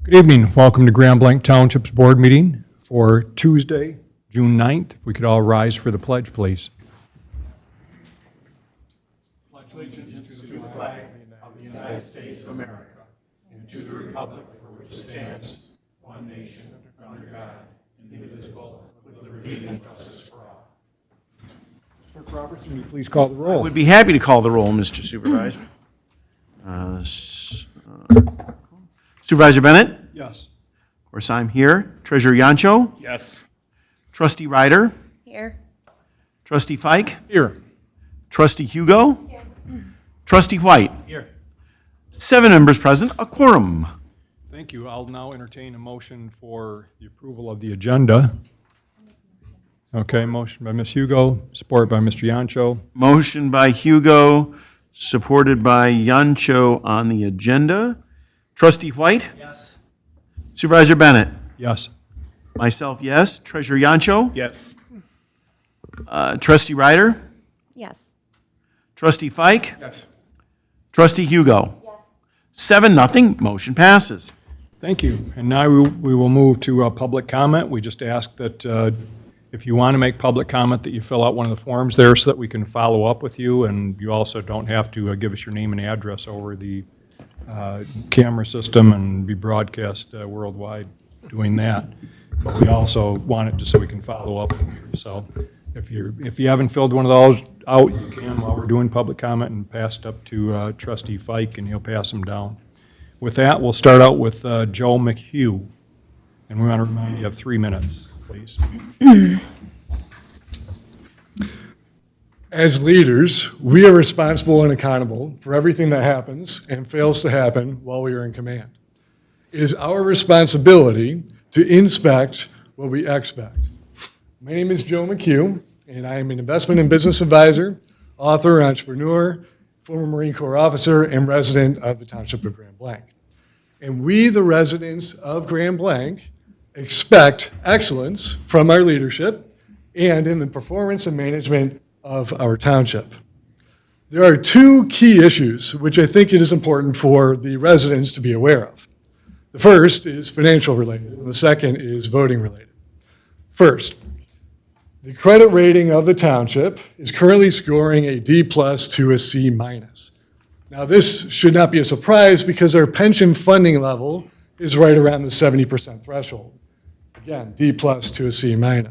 Good evening. Welcome to Grand Blanc Township's board meeting for Tuesday, June 9th. If we could all rise for the pledge, please. Pledge allegiance to the flag of the United States of America and to the republic for which it stands, one nation, under God, indivisible, with liberty and justice for all. Clerk Robertson, will you please call the roll? I would be happy to call the roll, Mr. Supervisor. Supervisor Bennett? Yes. Of course, I'm here. Treasurer Yancho? Yes. Trustee Ryder? Here. Trustee Fike? Here. Trustee Hugo? Here. Trustee White? Here. 7 members present, a quorum. Thank you. I'll now entertain a motion for the approval of the agenda. Okay, motion by Ms. Hugo, support by Mr. Yancho. Motion by Hugo, supported by Yancho on the agenda. Trustee White? Yes. Supervisor Bennett? Yes. Myself, yes. Treasurer Yancho? Yes. Trustee Ryder? Yes. Trustee Fike? Yes. Trustee Hugo? Yes. 7-0, motion passes. Thank you. And now we will move to public comment. We just ask that if you want to make public comment, that you fill out one of the forms there so that we can follow up with you, and you also don't have to give us your name and address over the camera system and be broadcast worldwide doing that. But we also want it just so we can follow up with you. So if you haven't filled one of those out, you can while we're doing public comment and pass it up to Trustee Fike, and he'll pass them down. With that, we'll start out with Joe McHugh. And we want to remind you have 3 minutes, please. As leaders, we are responsible and accountable for everything that happens and fails to happen while we are in command. It is our responsibility to inspect what we expect. My name is Joe McHugh, and I am an investment and business advisor, author, entrepreneur, former Marine Corps officer, and resident of the Township of Grand Blanc. And we, the residents of Grand Blanc, expect excellence from our leadership and in the performance and management of our township. There are 2 key issues which I think it is important for the residents to be aware of. The first is financial related, and the second is voting related. First, the credit rating of the township is currently scoring a D+ to a C-. Now, this should not be a surprise because our pension funding level is right around the 70% threshold. Again, D+ to a C-. I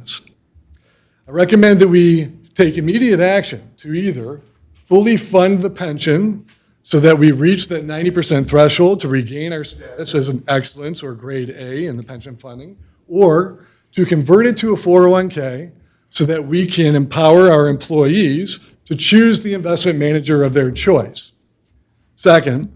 recommend that we take immediate action to either fully fund the pension so that we reach that 90% threshold to regain our status as an excellence or grade A in the pension funding, or to convert it to a 401k so that we can empower our employees to choose the investment manager of their choice. Second,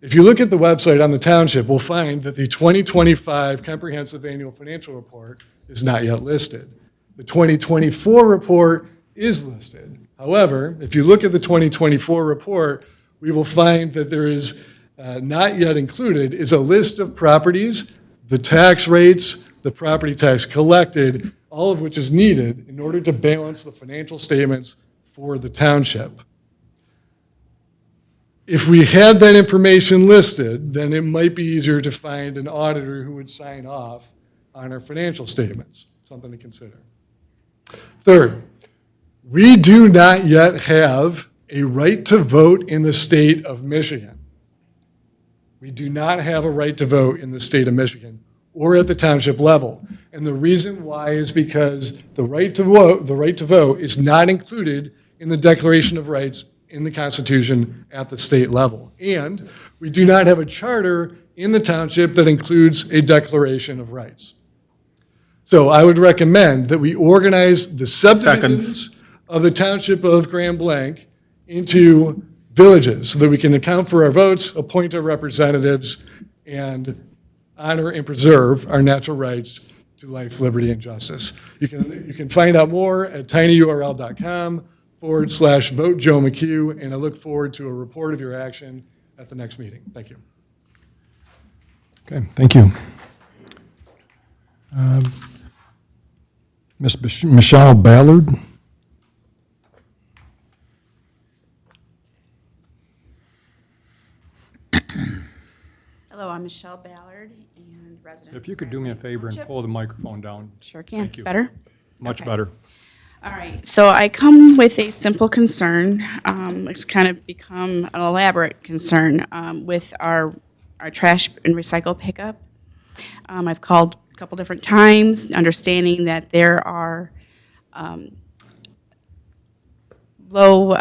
if you look at the website on the township, we'll find that the 2025 Comprehensive Annual Financial Report is not yet listed. The 2024 report is listed. However, if you look at the 2024 report, we will find that there is not yet included is a list of properties, the tax rates, the property tax collected, all of which is needed in order to balance the financial statements for the township. If we had that information listed, then it might be easier to find an auditor who would sign off on our financial statements, something to consider. Third, we do not yet have a right to vote in the state of Michigan. We do not have a right to vote in the state of Michigan or at the township level. And the reason why is because the right to vote is not included in the Declaration of Rights in the Constitution at the state level. And we do not have a charter in the township that includes a Declaration of Rights. So I would recommend that we organize the subdivisions of the Township of Grand Blanc into villages so that we can account for our votes, appoint our representatives, and honor and preserve our natural rights to life, liberty, and justice. You can find out more at tinyurl.com/vote Joe McHugh, and I look forward to a report of your action at the next meeting. Thank you. Okay, thank you. Ms. Michelle Ballard. Hello, I'm Michelle Ballard, and resident. If you could do me a favor and pull the microphone down. Sure can. Thank you. Better? Much Okay. better. All right, so I come with a simple concern. It's kind of become an elaborate concern with our trash and recycle pickup. I've called a couple different times, understanding that there are low,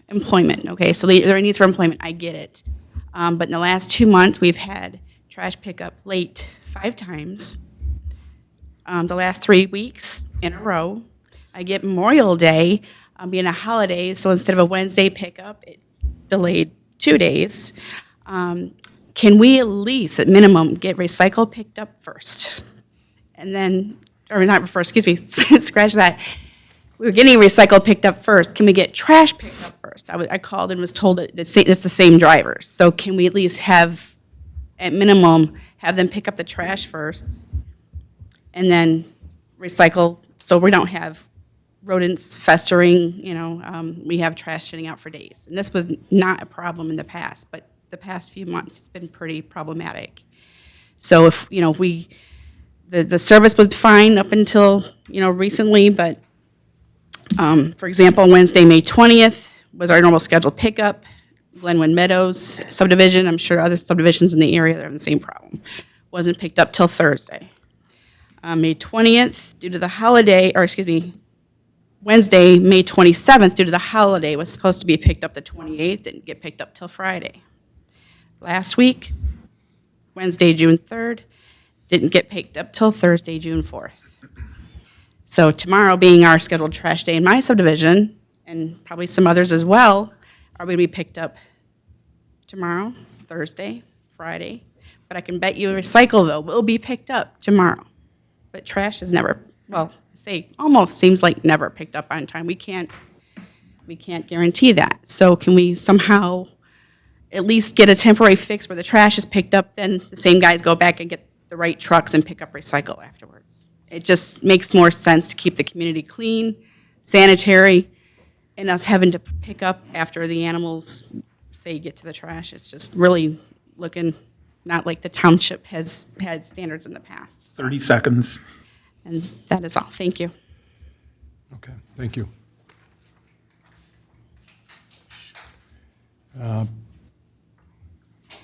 employment, okay? So there are needs for employment, I get it. But in the last 2 months, we've had trash pickup late 5 times. The last 3 weeks in a row. I get Memorial Day being a holiday, so instead of a Wednesday pickup, it's delayed 2 days. Can we at least, at minimum, get recycle picked up first? And then, or not first, excuse me, scratch that. We were getting recycle picked up first. Can we get trash picked up first? I called and was told that it's the same drivers. So can we at least have, at minimum, have them pick up the trash first and then recycle, so we don't have rodents festering, we have trash sitting out for days. And this was not a problem in the past, but the past few months, it's been pretty problematic. So if, the service was fine up until, recently, but, for example, Wednesday, May 20th was our normal scheduled pickup. Glenwood Meadows subdivision, I'm sure other subdivisions in the area, they're having the same problem, wasn't picked up till Thursday. May 20th, due to the holiday, Wednesday, May 27th, due to the holiday, was supposed to be picked up the 28th, didn't get picked up till Friday. Last week, Wednesday, June 3rd, didn't get picked up till Thursday, June 4th. So tomorrow being our scheduled trash day in my subdivision, and probably some others as well, are going to be picked up tomorrow, Thursday, Friday. But I can bet you recycle, though, will be picked up tomorrow. But trash is never, almost seems like never picked up on time. We can't guarantee that. So can we somehow at least get a temporary fix where the trash is picked up, then the same guys go back and get the right trucks and pick up recycle afterwards? It just makes more sense to keep the community clean, sanitary, and us having to pick up after the animals, say, get to the trash. It's just really looking not like the township has had standards in the past. 30 seconds. And that is all. Thank you. Okay, thank you.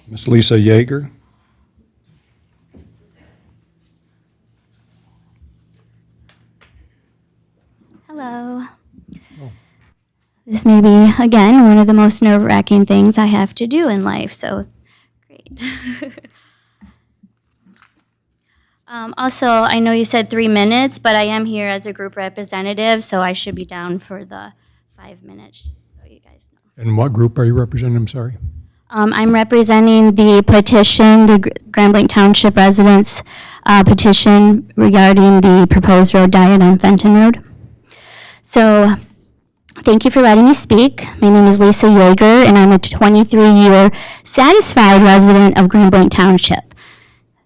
Ms. Lisa Yeager? Hello. This may be, again, one of the most nerve-wracking things I have to do in life, so great. Also, I know you said 3 minutes, but I am here as a group representative, so I should be down for the 5 minutes, so you guys know. And what group are you representing? I'm sorry. I'm representing the petition, the Grand Blanc Township residents' petition regarding the proposed road diet on Fenton Road. So, thank you for letting me speak. My name is Lisa Yeager, and I'm a 23-year satisfied resident of Grand Blanc Township.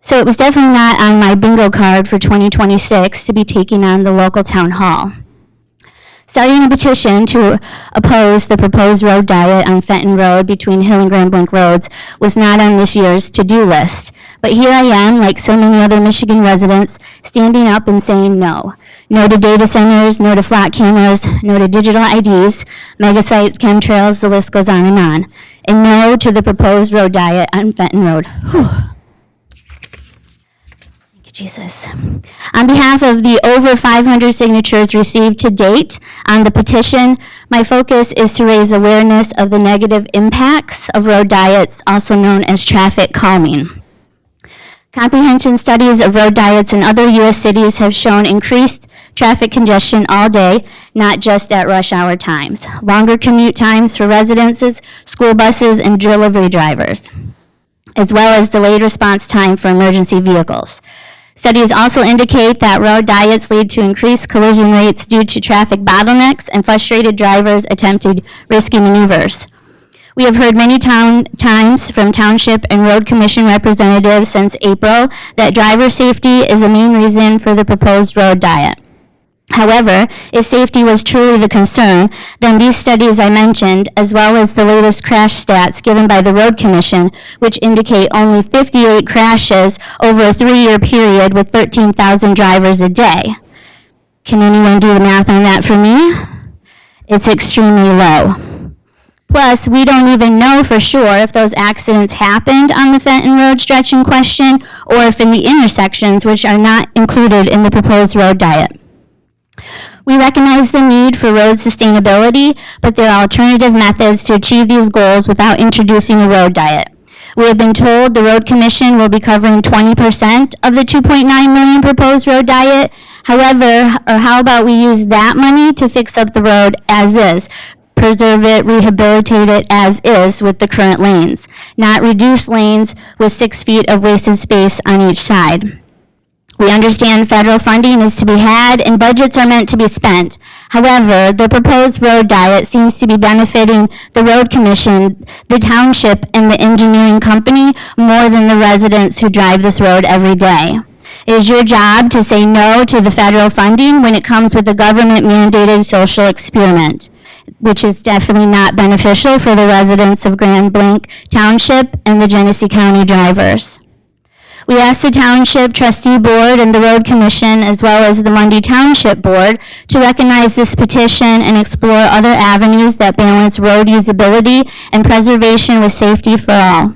So it was definitely not on my bingo card for 2026 to be taking on the local town hall. Starting a petition to oppose the proposed road diet on Fenton Road between Hill and Grand Blanc Roads was not on this year's to-do list. But here I am, like so many other Michigan residents, standing up and saying no. No to data centers, no to flat cameras, no to digital IDs, megasites, chemtrails, the list goes on. And no to the proposed road diet on Fenton Road. Whew. Jesus. On behalf of the over 500 signatures received to date on the petition, my focus is to raise awareness of the negative impacts of road diets, also known as traffic calming. Comprehension studies of road diets in other U.S. cities have shown increased traffic congestion all day, not just at rush hour times. Longer commute times for residences, school buses, and delivery drivers, as well as delayed response time for emergency vehicles. Studies also indicate that road diets lead to increased collision rates due to traffic bottlenecks and frustrated drivers attempting risky maneuvers. We have heard many times from Township and Road Commission representatives since April that driver safety is the main reason for the proposed road diet. However, if safety was truly the concern, then these studies I mentioned, as well as the latest crash stats given by the Road Commission, which indicate only 58 crashes over a 3-year period with 13,000 drivers a day. Can anyone do the math on that for me? It's extremely low. Plus, we don't even know for sure if those accidents happened on the Fenton Road stretch in question or if in the intersections, which are not included in the proposed road diet. We recognize the need for road sustainability, but there are alternative methods to achieve these goals without introducing a road diet. We have been told the Road Commission will be covering 20% of the $2.9 million proposed road diet. However, or how about we use that money to fix up the road as is, preserve it, rehabilitate it as is with the current lanes, not reduce lanes with 6 feet of wasted space on each side. We understand federal funding is to be had and budgets are meant to be spent. However, the proposed road diet seems to be benefiting the Road Commission, the township, and the engineering company more than the residents who drive this road every day. It is your job to say no to the federal funding when it comes with a government-mandated social experiment, which is definitely not beneficial for the residents of Grand Blanc Township and the Genesee County drivers. We asked the Township Trustee Board and the Road Commission, as well as the Mundy Township Board, to recognize this petition and explore other avenues that balance road usability and preservation with safety for all.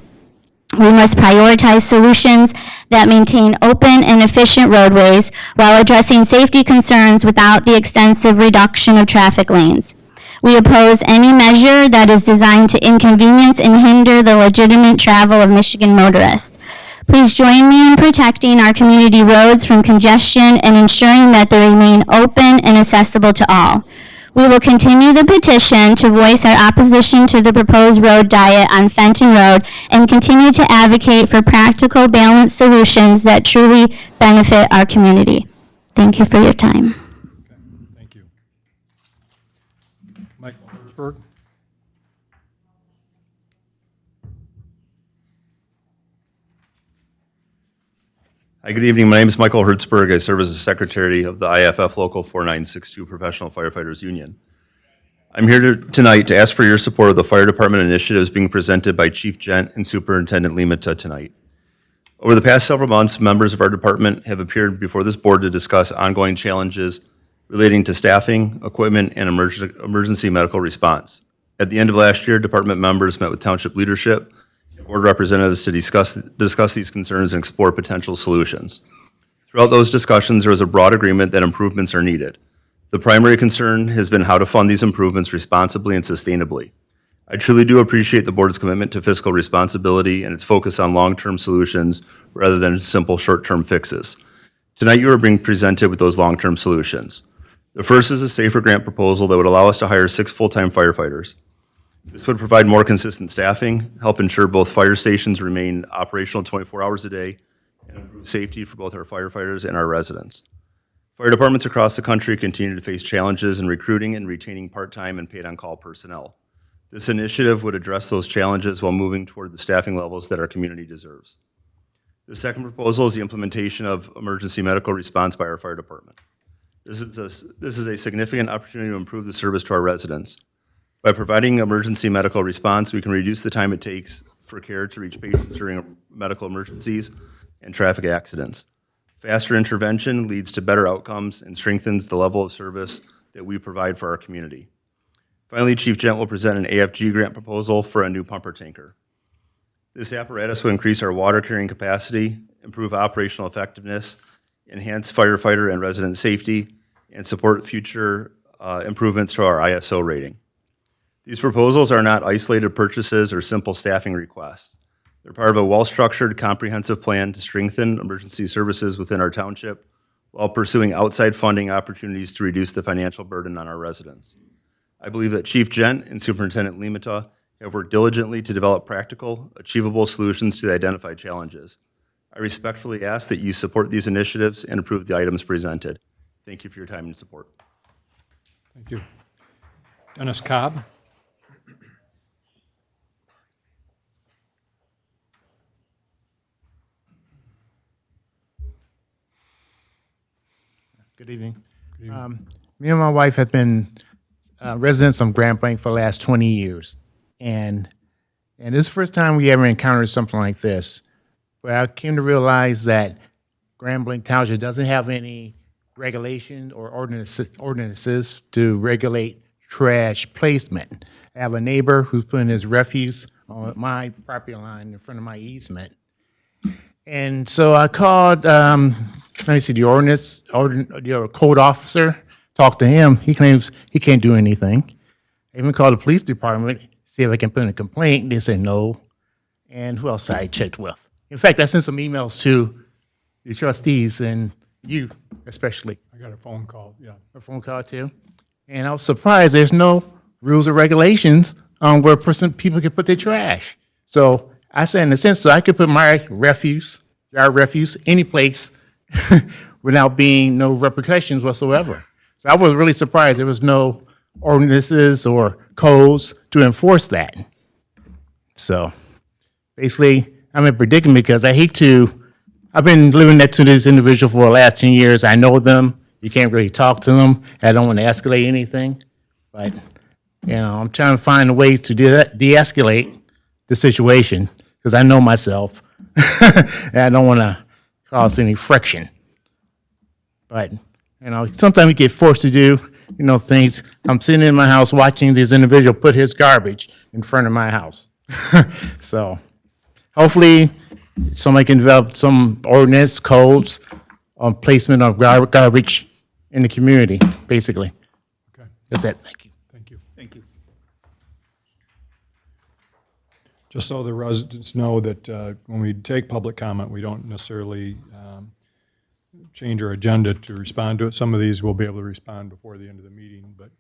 We must prioritize solutions that maintain open and efficient roadways while addressing safety concerns without the extensive reduction of traffic lanes. We oppose any measure that is designed to inconvenience and hinder the legitimate travel of Michigan motorists. Please join me in protecting our community roads from congestion and ensuring that they remain open and accessible to all. We will continue the petition to voice our opposition to the proposed road diet on Fenton Road and continue to advocate for practical, balanced solutions that truly benefit our community. Thank you for your time. Thank you. Michael Hertzberg? Hi, good evening. My name is Michael Hertzberg. I serve as the Secretary of the IFF Local 4962 Professional Firefighters Union. I'm here tonight to ask for your support of the fire department initiatives being presented by Chief Gent and Superintendent Limata tonight. Over the past several months, members of our department have appeared before this board to discuss ongoing challenges relating to staffing, equipment, and emergency medical response. At the end of last year, department members met with township leadership and board representatives to discuss these concerns and explore potential solutions. Throughout those discussions, there was a broad agreement that improvements are needed. The primary concern has been how to fund these improvements responsibly and sustainably. I truly do appreciate the board's commitment to fiscal responsibility and its focus on long-term solutions rather than simple short-term fixes. Tonight, you are being presented with those long-term solutions. The first is a safer grant proposal that would allow us to hire 6 full-time firefighters. This would provide more consistent staffing, help ensure both fire stations remain operational 24 hours a day, and improve safety for both our firefighters and our residents. Fire departments across the country continue to face challenges in recruiting and retaining part-time and paid-on-call personnel. This initiative would address those challenges while moving toward the staffing levels that our community deserves. The second proposal is the implementation of emergency medical response by our fire department. This is a significant opportunity to improve the service to our residents. By providing emergency medical response, we can reduce the time it takes for care to reach patients during medical emergencies and traffic accidents. Faster intervention leads to better outcomes and strengthens the level of service that we provide for our community. Finally, Chief Gent will present an AFG grant proposal for a new pumper tanker. This apparatus will increase our water carrying capacity, improve operational effectiveness, enhance firefighter and resident safety, and support future improvements to our ISO rating. These proposals are not isolated purchases or simple staffing requests. They're part of a well-structured, comprehensive plan to strengthen emergency services within our township while pursuing outside funding opportunities to reduce the financial burden on our residents. I believe that Chief Gent and Superintendent Limata have worked diligently to develop practical, achievable solutions to the identified challenges. I respectfully ask that you support these initiatives and approve the items presented. Thank you for your time and support. Thank you. Dennis Cobb? Good evening. Me and my wife have been residents of Grand Blanc for the last 20 years. And this is the first time we ever encountered something like this. But I came to realize that Grand Blanc Township doesn't have any regulation or ordinances to regulate trash placement. I have a neighbor who's putting his refuse on my property line in front of my easement. And so I called, let me see, the code officer, talked to him. He claims he can't do anything. I even called the police department, see if I can put in a complaint. They said no. And who else I checked with? In fact, I sent some emails to the trustees and you especially. I got a phone call, yeah. A phone call too. And I was surprised there's no rules or regulations on where people can put their trash. So I said, in a sense, so I could put my refuse, yard refuse, any place without being no repercussions whatsoever. So I was really surprised there was no ordinances or codes to enforce that. So basically, I'm in a predicament because I've been living next to this individual for the last 10 years. I know them. You can't really talk to them. I don't want to escalate anything. But, I'm trying to find ways to de-escalate the situation because I know myself. And I don't want to cause any friction. But, sometimes we get forced to do, things. I'm sitting in my house watching this individual put his garbage in front of my house. So hopefully somebody can develop some ordinance, codes on placement of garbage in the community, basically. Okay, That's it. Thank you. thank you. Thank you. Just so the residents know that when we take public comment, we don't necessarily change our agenda to respond to it. Some of these we'll be able to respond before the end of the meeting, but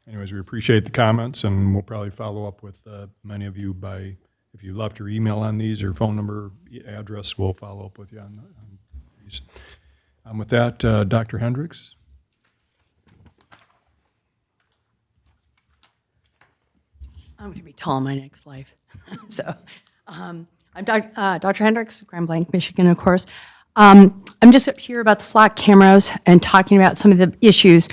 anyways, we appreciate the comments, and we'll probably follow up with many of you by, if you left your email on these or phone number, address, we'll follow up with you on these. With that, Dr. Hendricks? I'm going to be tall in my next life. So I'm Dr. Hendricks, Grand Blanc, Michigan, of course. I'm just up here about the flock cameras and talking about some of the issues.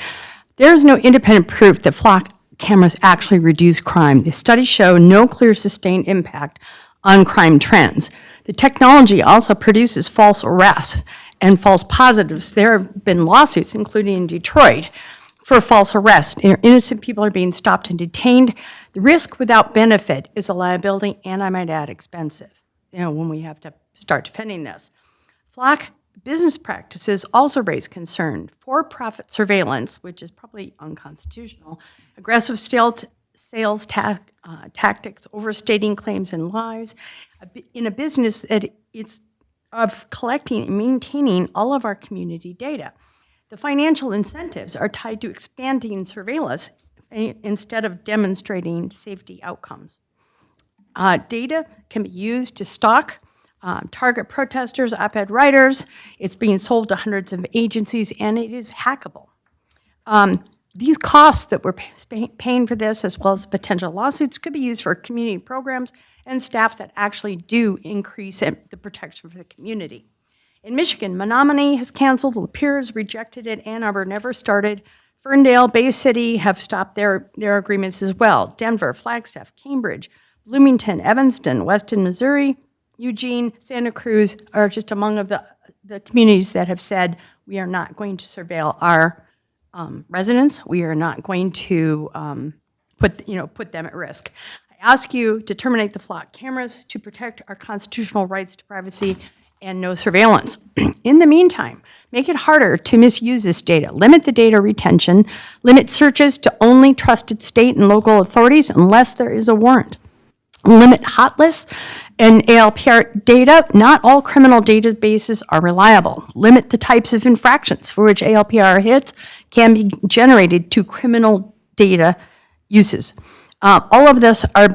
There is no independent proof that flock cameras actually reduce crime. The studies show no clear sustained impact on crime trends. The technology also produces false arrests and false positives. There have been lawsuits, including in Detroit, for false arrests. Innocent people are being stopped and detained. The risk without benefit is a liability, and I might add, expensive, when we have to start defending this. Flock business practices also raise concern. For-profit surveillance, which is probably unconstitutional, aggressive sales tactics, overstating claims and lies, in a business that it's of collecting and maintaining all of our community data. The financial incentives are tied to expanding surveillance instead of demonstrating safety outcomes. Data can be used to stalk, target protesters, op-ed writers. It's being sold to hundreds of agencies, and it is hackable. These costs that we're paying for this, as well as potential lawsuits, could be used for community programs and staff that actually do increase the protection for the community. In Michigan, Menominee has canceled, Lapeer has rejected it, Ann Arbor never started, Ferndale, Bay City have stopped their agreements as well. Denver, Flagstaff, Cambridge, Bloomington, Evanston, Weston, Missouri, Eugene, Santa Cruz are just among of the communities that have said, we are not going to surveil our residents. We are not going to put them at risk. I ask you to terminate the flock cameras to protect our constitutional rights to privacy and no surveillance. In the meantime, make it harder to misuse this data. Limit the data retention. Limit searches to only trusted state and local authorities unless there is a warrant. Limit hot lists and ALPR data. Not all criminal databases are reliable. Limit the types of infractions for which ALPR hits can be generated to criminal data uses. All of this are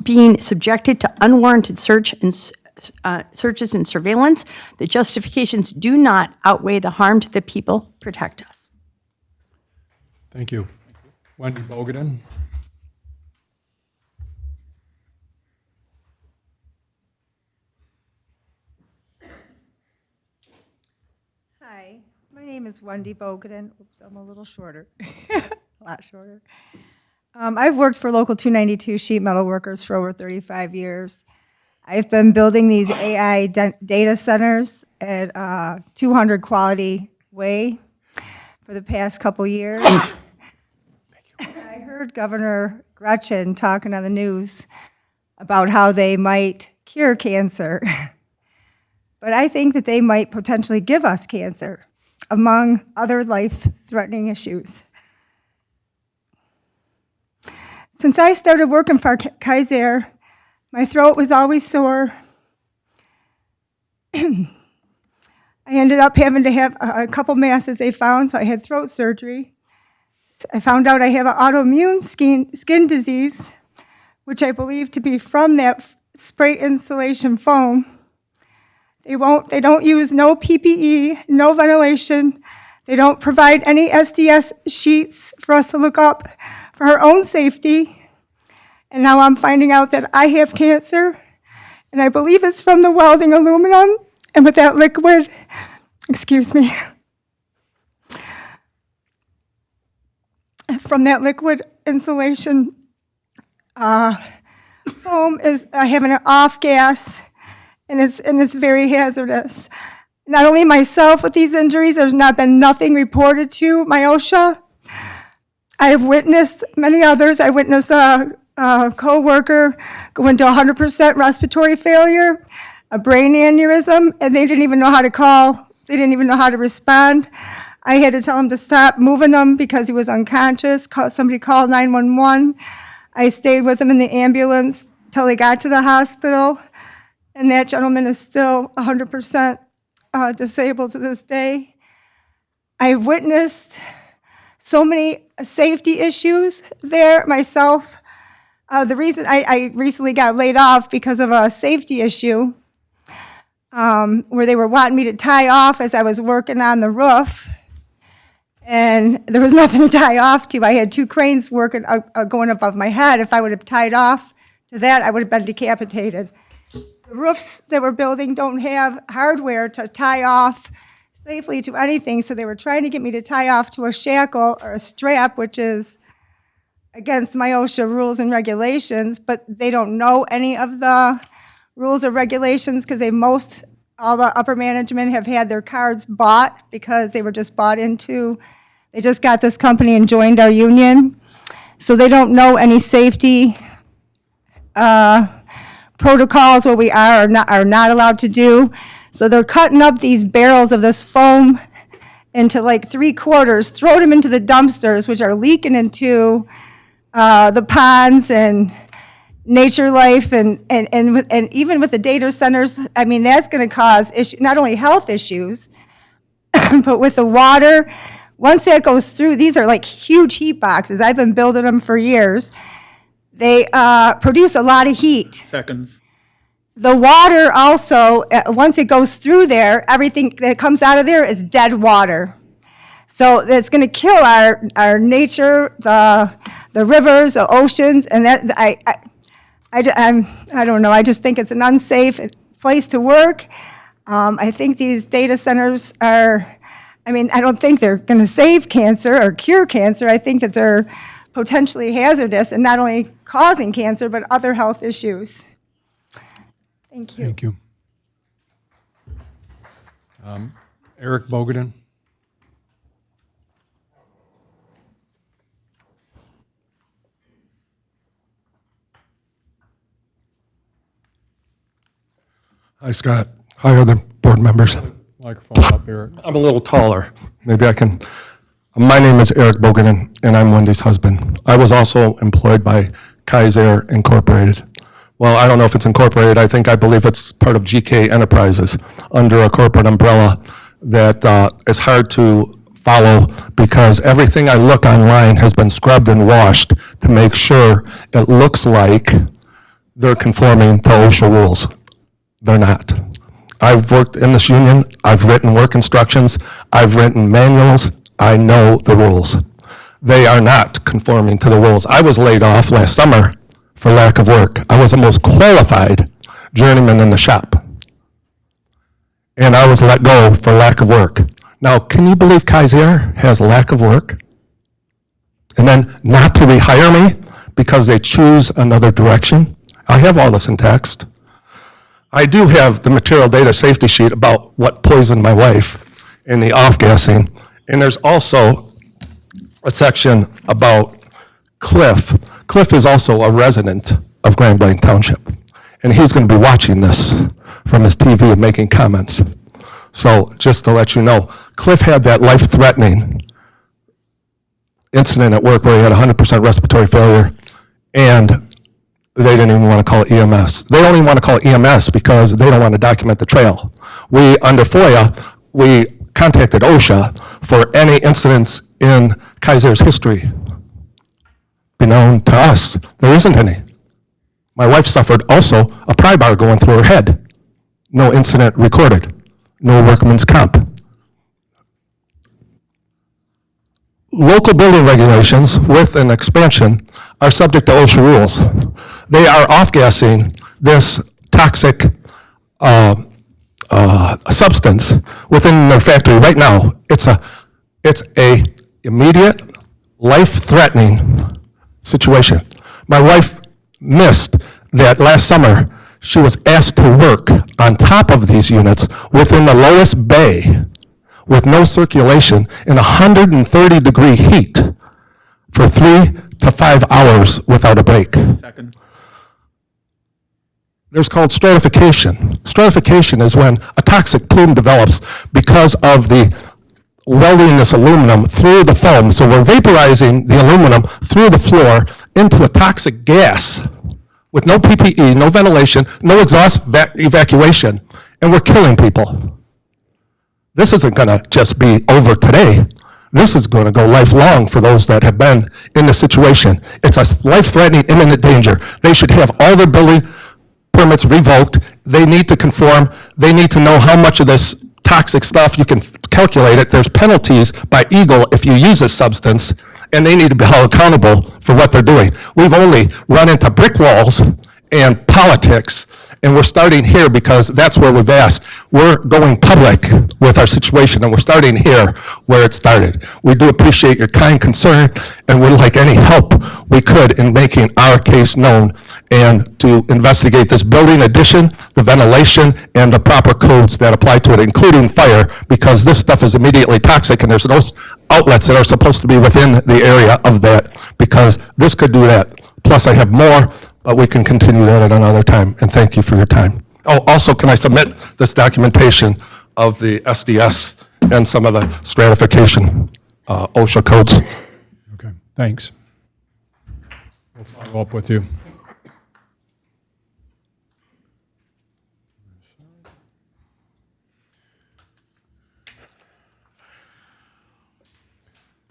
being subjected to unwarranted searches and surveillance. The justifications do not outweigh the harm to the people. Protect us. Thank you. Wendy Bogaden? Hi, my My name is Wendy Bogaden. Oops, I'm a little shorter, a lot shorter. I've worked for Local 292 sheet metal workers for over 35 years. I've been building these AI data centers at 200 Quality Way for the past couple years. I heard Governor Gretchen talking on the news about how they might cure cancer. But I think that they might potentially give us cancer, among other life-threatening issues. Since I started working for Kaiser, my throat was always sore. I ended up having to have a couple masses they found, so I had throat surgery. I found out I have an autoimmune skin disease, which I believe to be from that spray insulation foam. They don't use no PPE, no ventilation. They don't provide any SDS sheets for us to look up for our own safety. And now I'm finding out that I have cancer, and I believe it's from the welding aluminum, and with that liquid, from that liquid insulation foam is having an off gas, and it's very hazardous. Not only myself with these injuries, there's not been nothing reported to my OSHA. I have witnessed many others. I witnessed a co-worker go into 100% respiratory failure, a brain aneurysm, and they didn't even know how to call. They didn't even know how to respond. I had to tell him to stop moving him because he was unconscious. Somebody called 911. I stayed with him in the ambulance till he got to the hospital, and that gentleman is still 100% disabled to this day. I've witnessed so many safety issues there myself. The reason I recently got laid off because of a safety issue where they were wanting me to tie off as I was working on the roof, and there was nothing to tie off to. I had two cranes working, going above my head. If I would have tied off to that, I would have been decapitated. The roofs that we're building don't have hardware to tie off safely to anything, so they were trying to get me to tie off to a shackle or a strap, which is against my OSHA rules and regulations, but they don't know any of the rules or regulations because all the upper management have had their cards bought because they were just bought into, they just got this company and joined our union. So they don't know any safety protocols, what we are or not allowed to do. So they're cutting up these barrels of this foam into like 3/4, throw them into the dumpsters, which are leaking into the ponds and nature life, and even with the data centers, I mean, that's going to cause not only health issues, but with the water, once that goes through, these are like huge heat boxes. I've been building them for years. They produce a lot of heat. Seconds. The water also, once it goes through there, everything that comes out of there is dead water. So it's going to kill our nature, the rivers, the oceans, and that I don't know. I just think it's an unsafe place to work. I think these data centers are, I don't think they're going to save cancer or cure cancer. I think that they're potentially hazardous and not only causing cancer, but other health issues. Thank you. Thank you. Eric Bogaden. Hi, Scott. Hi, other board members. Microphone up, Eric. I'm a little taller. Maybe I can. My name is Eric Boganen, and I'm Wendy's husband. I was also employed by Kaiser Incorporated. Well, I don't know if it's incorporated. I believe it's part of GK Enterprises under a corporate umbrella that is hard to follow because everything I look online has been scrubbed and washed to make sure it looks like they're conforming to OSHA rules. They're not. I've worked in this union. I've written work instructions. I've written manuals. I know the rules. They are not conforming to the rules. I was laid off last summer for lack of work. I was the most qualified journeyman in the shop. And I was let go for lack of work. Now, can you believe Kaiser has lack of work? And then not to rehire me because they choose another direction? I have all this in text. I do have the material data safety sheet about what poisoned my wife in the off-gassing. And there's also a section about Cliff. Cliff is also a resident of Grand Blanc Township. And he's going to be watching this from his TV and making comments. So just to let you know, Cliff had that life-threatening incident at work where he had 100% respiratory failure, and they didn't even want to call it EMS. They don't even want to call it EMS because they don't want to document the trail. We, under FOIA, we contacted OSHA for any incidents in Kaiser's history. Be known to us, there isn't any. My wife suffered also a pry bar going through her head. No incident recorded. No workman's comp. Local building regulations with an expansion are subject to OSHA rules. They are off-gassing this toxic substance within their factory right now. It's a immediate, life-threatening situation. My wife missed that last summer. She was asked to work on top of these units within the lowest bay with no circulation in 130-degree heat for 3 to 5 hours without a break. Second. There's called stratification. Stratification is when a toxic plume develops because of the welding this aluminum through the foam. So we're vaporizing the aluminum through the floor into a toxic gas with no PPE, no ventilation, no exhaust evacuation, and we're killing people. This isn't going to just be over today. This is going to go lifelong for those that have been in this situation. It's a life-threatening, imminent danger. They should have all their building permits revoked. They need to conform. They need to know how much of this toxic stuff, you can calculate it. There's penalties by Eagle if you use this substance, and they need to be held accountable for what they're doing. We've only run into brick walls and politics, and we're starting here because that's where we've asked. We're going public with our situation, and we're starting here where it started. We do appreciate your kind concern, and we'd like any help we could in making our case known and to investigate this building addition, the ventilation, and the proper codes that apply to it, including fire, because this stuff is immediately toxic, and there's no outlets that are supposed to be within the area of that, because this could do that. Plus, I have more, but we can continue that at another time, and thank you for your time. Oh, also, can I submit this documentation of the SDS and some of the stratification OSHA codes? Okay, thanks. We'll follow up with you.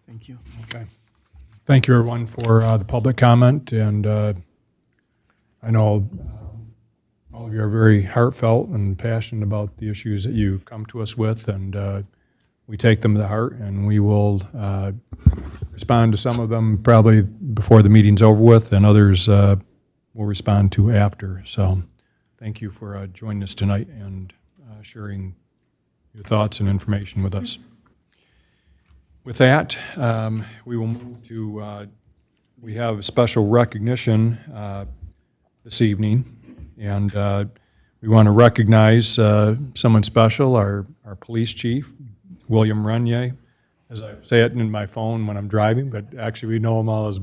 Thank you. Okay. Thank you, everyone, for the public comment, and I know all of you are very heartfelt and passionate about the issues that you come to us with, and we take them to heart, and we will respond to some of them probably before the meeting's over with, and others we'll respond to after. So thank you for joining us tonight and sharing your thoughts and information with us. With that, we will move to, we have a special recognition this evening, and we want to recognize someone special, our police chief, William Renier, as I say it in my phone when I'm driving, but actually we know him all as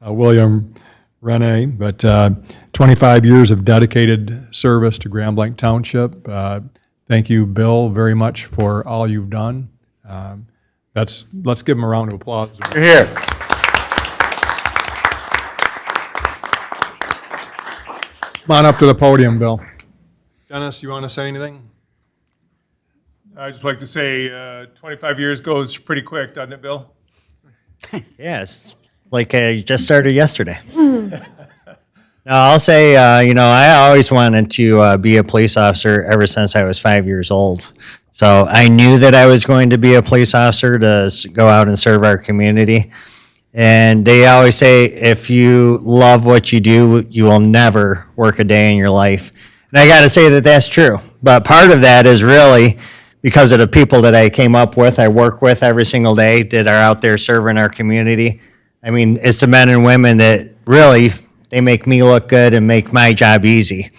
William Renier, but 25 years of dedicated service to Grand Blanc Township. Thank you, Bill, very much for all you've done. Let's give him a round of applause. You're here. Come on up to the podium, Bill. Dennis, you want to say anything? I'd just like to say 25 years goes pretty quick, doesn't it, Bill? Yes, like I just started yesterday. No, I'll say, I always wanted to be a police officer ever since I was 5 years old. So I knew that I was going to be a police officer to go out and serve our community. And they always say, if you love what you do, you will never work a day in your life. And I got to say that that's true. But part of that is really because of the people that I came up with, I work with every single day, that are out there serving our community. I mean, it's the men and women that really, they make me look good and make my job easy.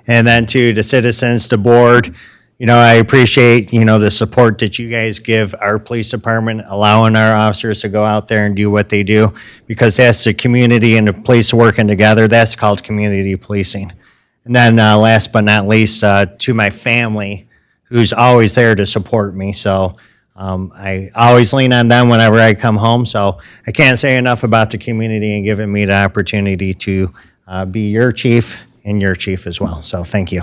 And then to the citizens, the board, I appreciate, the support that you guys give our police department, allowing our officers to go out there and do what they do, because that's the community and the police working together. That's called community policing. And then last but not least, to my family, who's always there to support me. So I always lean on them whenever I come home. So I can't say enough about the community and giving me the opportunity to be your chief and your chief as well. So thank you.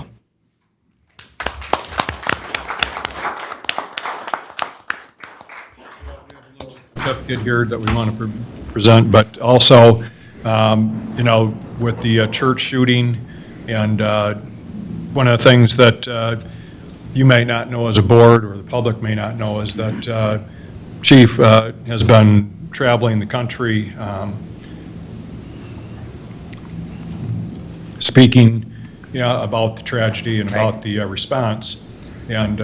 Certificate here that we want to present, but also, with the church shooting, and one of the things that you may not know as a board, or the public may not know, is that Chief has been traveling the country, speaking about the tragedy and about the response, and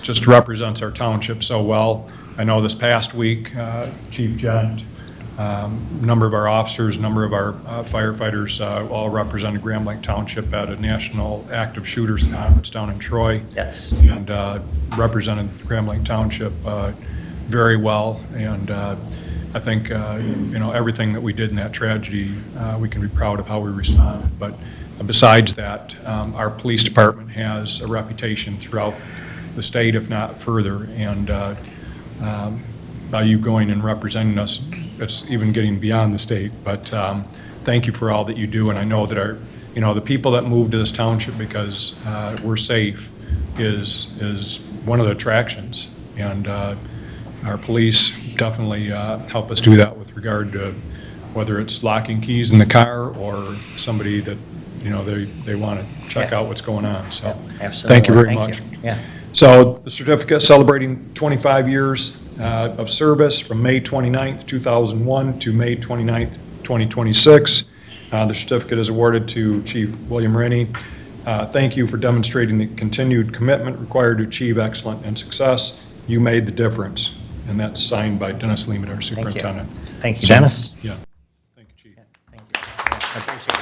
just represents our township so well. I know this past week, Chief Gent, a number of our officers, a number of our firefighters all represented Grand Township at a National Active Shooters Conference down in Troy. Yes. And represented Grand Township very well. And I think, everything that we did in that tragedy, we can be proud of how we responded. But besides that, our police department has a reputation throughout the state, if not further. And by you going and representing us, it's even getting beyond the state. But thank you for all that you do. And I know that the people that moved to this township because we're safe is one of the attractions. And our police definitely help us do that with regard to whether it's locking keys in the car or somebody that, they want to check out what's going on. So Absolutely. thank you very Thank much. you. Yeah. So the certificate celebrating 25 years of service from May 29th, 2001 to May 29th, 2026. The certificate is awarded to Chief William Rennie. Thank you for demonstrating the continued commitment required to achieve excellence and success. You made the difference. And that's signed by Dennis Leamet, our superintendent. Thank you, Dennis. Yeah. Thank you, Chief. Thank you. I appreciate it.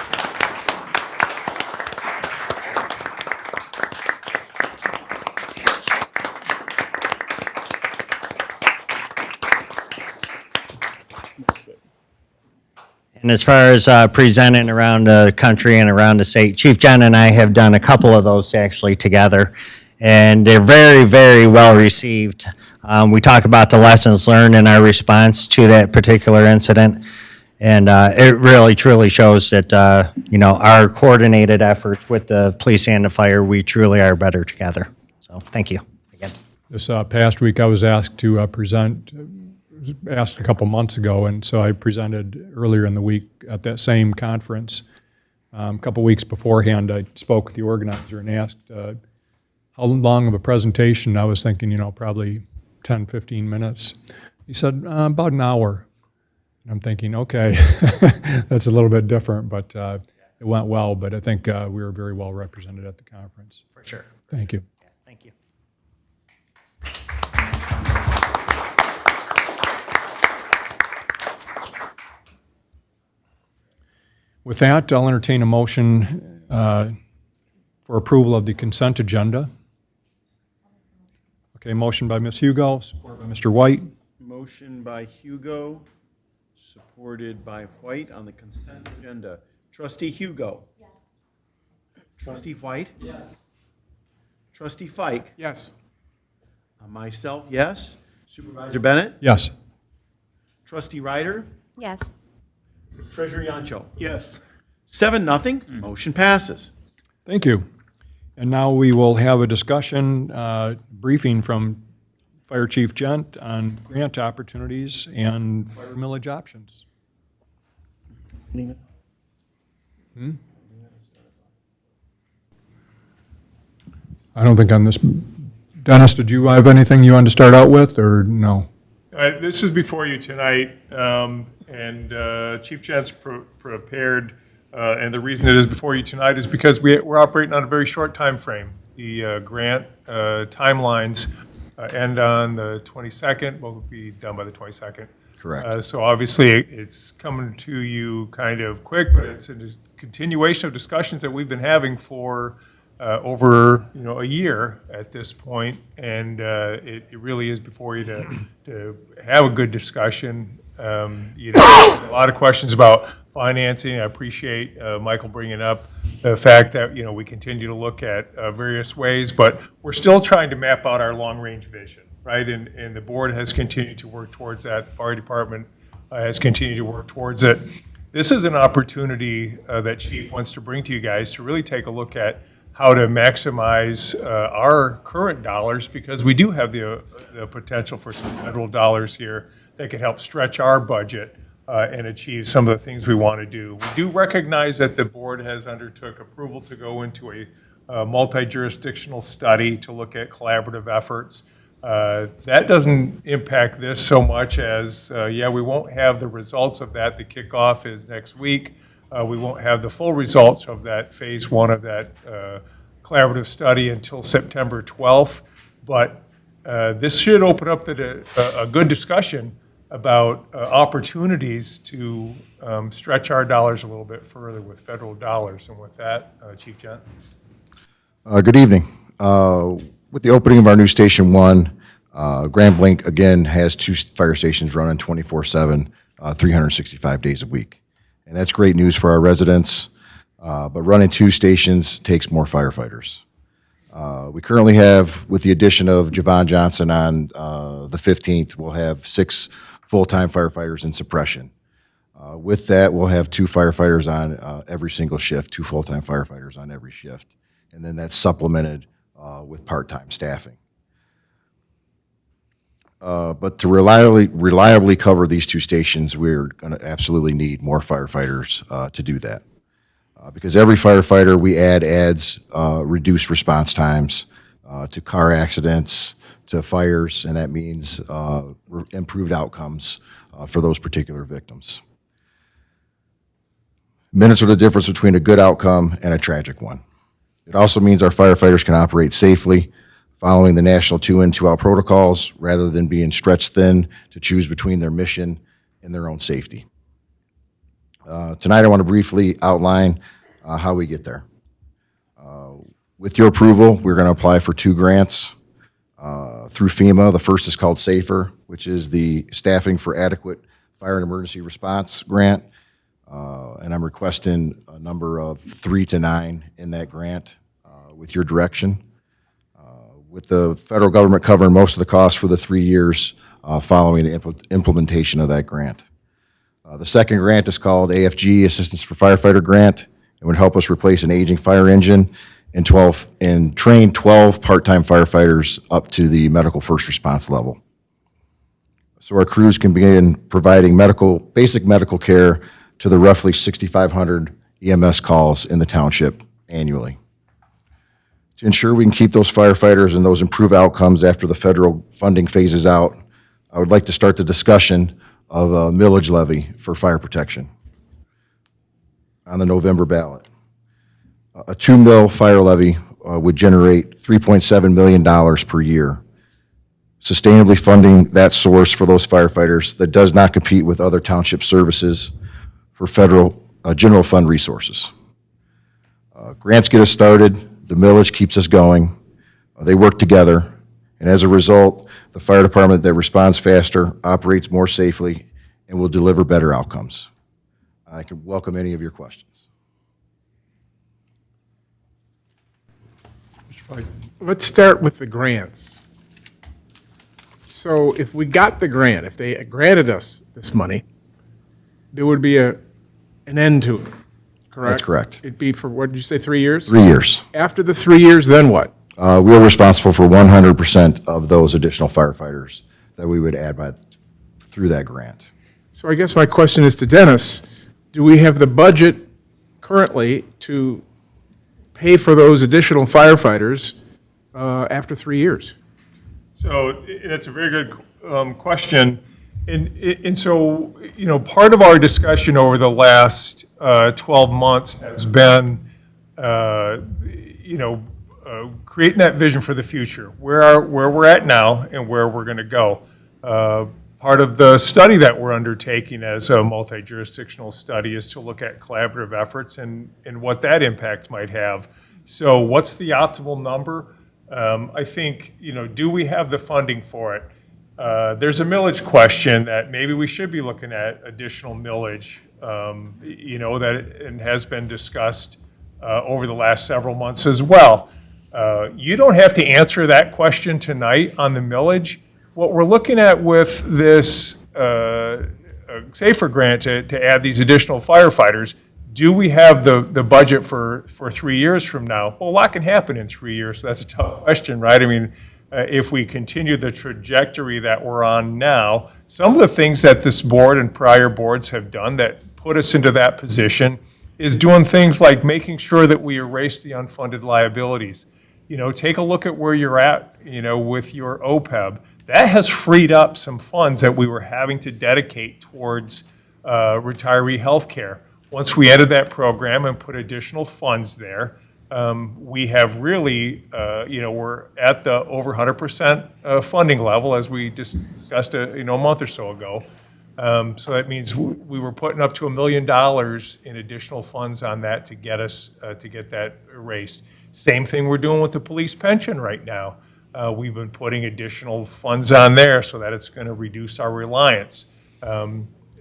And as far as presenting around the country and around the state, Chief John and I have done a couple of those actually together, and they're very, very well received. We talk about the lessons learned in our response to that particular incident, and it really, truly shows that, our coordinated efforts with the police and the fire, we truly are better together. So thank you again. This past week, I was asked to present, asked a couple months ago, and so I presented earlier in the week at that same conference. A couple weeks beforehand, I spoke with the organizer and asked how long of a presentation. I was thinking, probably 10, 15 minutes. He said, about an hour. And I'm thinking, okay, that's a little bit different, but it went well. But I think we were very well represented at the conference. For sure. Thank you. Yeah, thank you. With that, I'll entertain a motion for approval of the consent agenda. Okay, motion by Ms. Hugo, support by Mr. White. Motion by Hugo, supported by White on the consent agenda. Trustee Hugo? Yes. Trustee White? Yes. Trustee Fike? Yes. Myself, yes. Supervisor Bennett? Yes. Trustee Ryder? Yes. Treasurer Yancho? Yes. 7-0, motion passes. Thank you. And now we will have a discussion, briefing from Fire Chief Gent on grant opportunities and fire millage options. I don't think on this, Dennis, did you have anything you wanted to start out with, or no? This is before you tonight, and Chief Gent's prepared, and the reason it is before you tonight is because we're operating on a very short time frame. The grant timelines end on the 22nd. Both will be done by the 22nd. Correct. So obviously, it's coming to you kind of quick, but it's a continuation of discussions that we've been having for over a year at this point, and it really is before you to have a good discussion. A lot of questions about financing. I appreciate Michael bringing up the fact that we continue to look at various ways, but we're still trying to map out our long-range vision, right? And the board has continued to work towards that. The fire department has continued to work towards it. This is an opportunity that Chief wants to bring to you guys to really take a look at how to maximize our current dollars, because we do have the potential for some federal dollars here that could help stretch our budget and achieve some of the things we want to do. We do recognize that the board has undertook approval to go into a multi-jurisdictional study to look at collaborative efforts. That doesn't impact this so much as, we won't have the results of that. The kickoff is next week. We won't have the full results of that phase one of that collaborative study until September 12th. But this should open up a good discussion about opportunities to stretch our dollars a little bit further with federal dollars. And with that, Chief Gent. Good evening. With the opening of our new Station 1, Grand Blanc, again, has 2 fire stations running 24/7, 365 days a week. And that's great news for our residents, but running 2 stations takes more firefighters. We currently have, with the addition of Javon Johnson on the 15th, we'll have 6 full-time firefighters in suppression. With that, we'll have 2 firefighters on every single shift, 2 full-time firefighters on every shift. And then that's supplemented with part-time staffing. But to reliably cover these 2 stations, we're going to absolutely need more firefighters to do that. Because every firefighter we add adds reduced response times to car accidents, to fires, and that means improved outcomes for those particular victims. Minutes are the difference between a good outcome and a tragic one. It also means our firefighters can operate safely, following the national 2-in, 2-out protocols, rather than being stretched thin to choose between their mission and their own safety. Tonight, I want to briefly outline how we get there. With your approval, we're going to apply for 2 grants through FEMA. The first is called SAFER, which is the Staffing for Adequate Fire and Emergency Response Grant. And I'm requesting a number of 3 to 9 in that grant with your direction. With the federal government covering most of the costs for the 3 years following the implementation of that grant. The second grant is called AFG, Assistance for Firefighter Grant. It would help us replace an aging fire engine and train 12 part-time firefighters up to the medical first response level. So our crews can begin providing basic medical care to the roughly 6,500 EMS calls in the township annually. To ensure we can keep those firefighters and those improved outcomes after the federal funding phases out, I would like to start the discussion of a millage levy for fire protection on the November ballot. A 2 mil fire levy would generate $3.7 million per year, sustainably funding that source for those firefighters that does not compete with other township services for federal general fund resources. Grants get us started. The millage keeps us going. They work together. And as a result, the fire department that responds faster, operates more safely, and will deliver better outcomes. I can welcome any of your questions. Let's start with the grants. So if we got the grant, if they granted us this money, there would be an end to it, correct? That's correct. It'd be for, what did you say, 3 years? 3 years. After the 3 years, then what? We're responsible for 100% of those additional firefighters that we would add through that grant. So I guess my question is to Dennis, do we have the budget currently to pay for those additional firefighters after 3 years? So that's a very good question. And so, part of our discussion over the last 12 months has been, creating that vision for the future, where we're at now and where we're going to go. Part of the study that we're undertaking as a multi-jurisdictional study is to look at collaborative efforts and what that impact might have. So what's the optimal number? I think, do we have the funding for it? There's a millage question that maybe we should be looking at additional millage, that has been discussed over the last several months as well. You don't have to answer that question tonight on the millage. What we're looking at with this SAFER grant to add these additional firefighters, do we have the budget for 3 years from now? Well, a lot can happen in 3 years, so that's a tough question, right? I mean, if we continue the trajectory that we're on now, some of the things that this board and prior boards have done that put us into that position is doing things like making sure that we erase the unfunded liabilities. Take a look at where you're at, with your OPEB. That has freed up some funds that we were having to dedicate towards retiree health care. Once we ended that program and put additional funds there, we have really, we're at the over 100% funding level, as we discussed a month or so ago. So that means we were putting up to $1 million in additional funds on that to get us to get that erased. Same thing we're doing with the police pension right now. We've been putting additional funds on there so that it's going to reduce our reliance.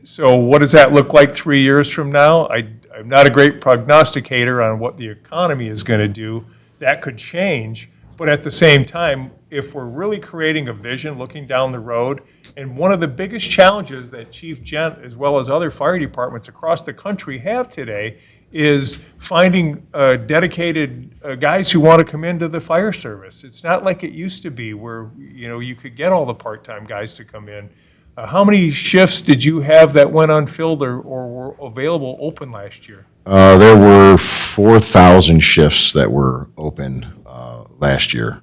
So what does that look like 3 years from now? I'm not a great prognosticator on what the economy is going to do. That could change. But at the same time, if we're really creating a vision, looking down the road, and one of the biggest challenges that Chief Gent, as well as other fire departments across the country have today, is finding dedicated guys who want to come into the fire service. It's not like it used to be where, you could get all the part-time guys to come in. How many shifts did you have that went unfilled or were available open last year? There were 4,000 shifts that were open last year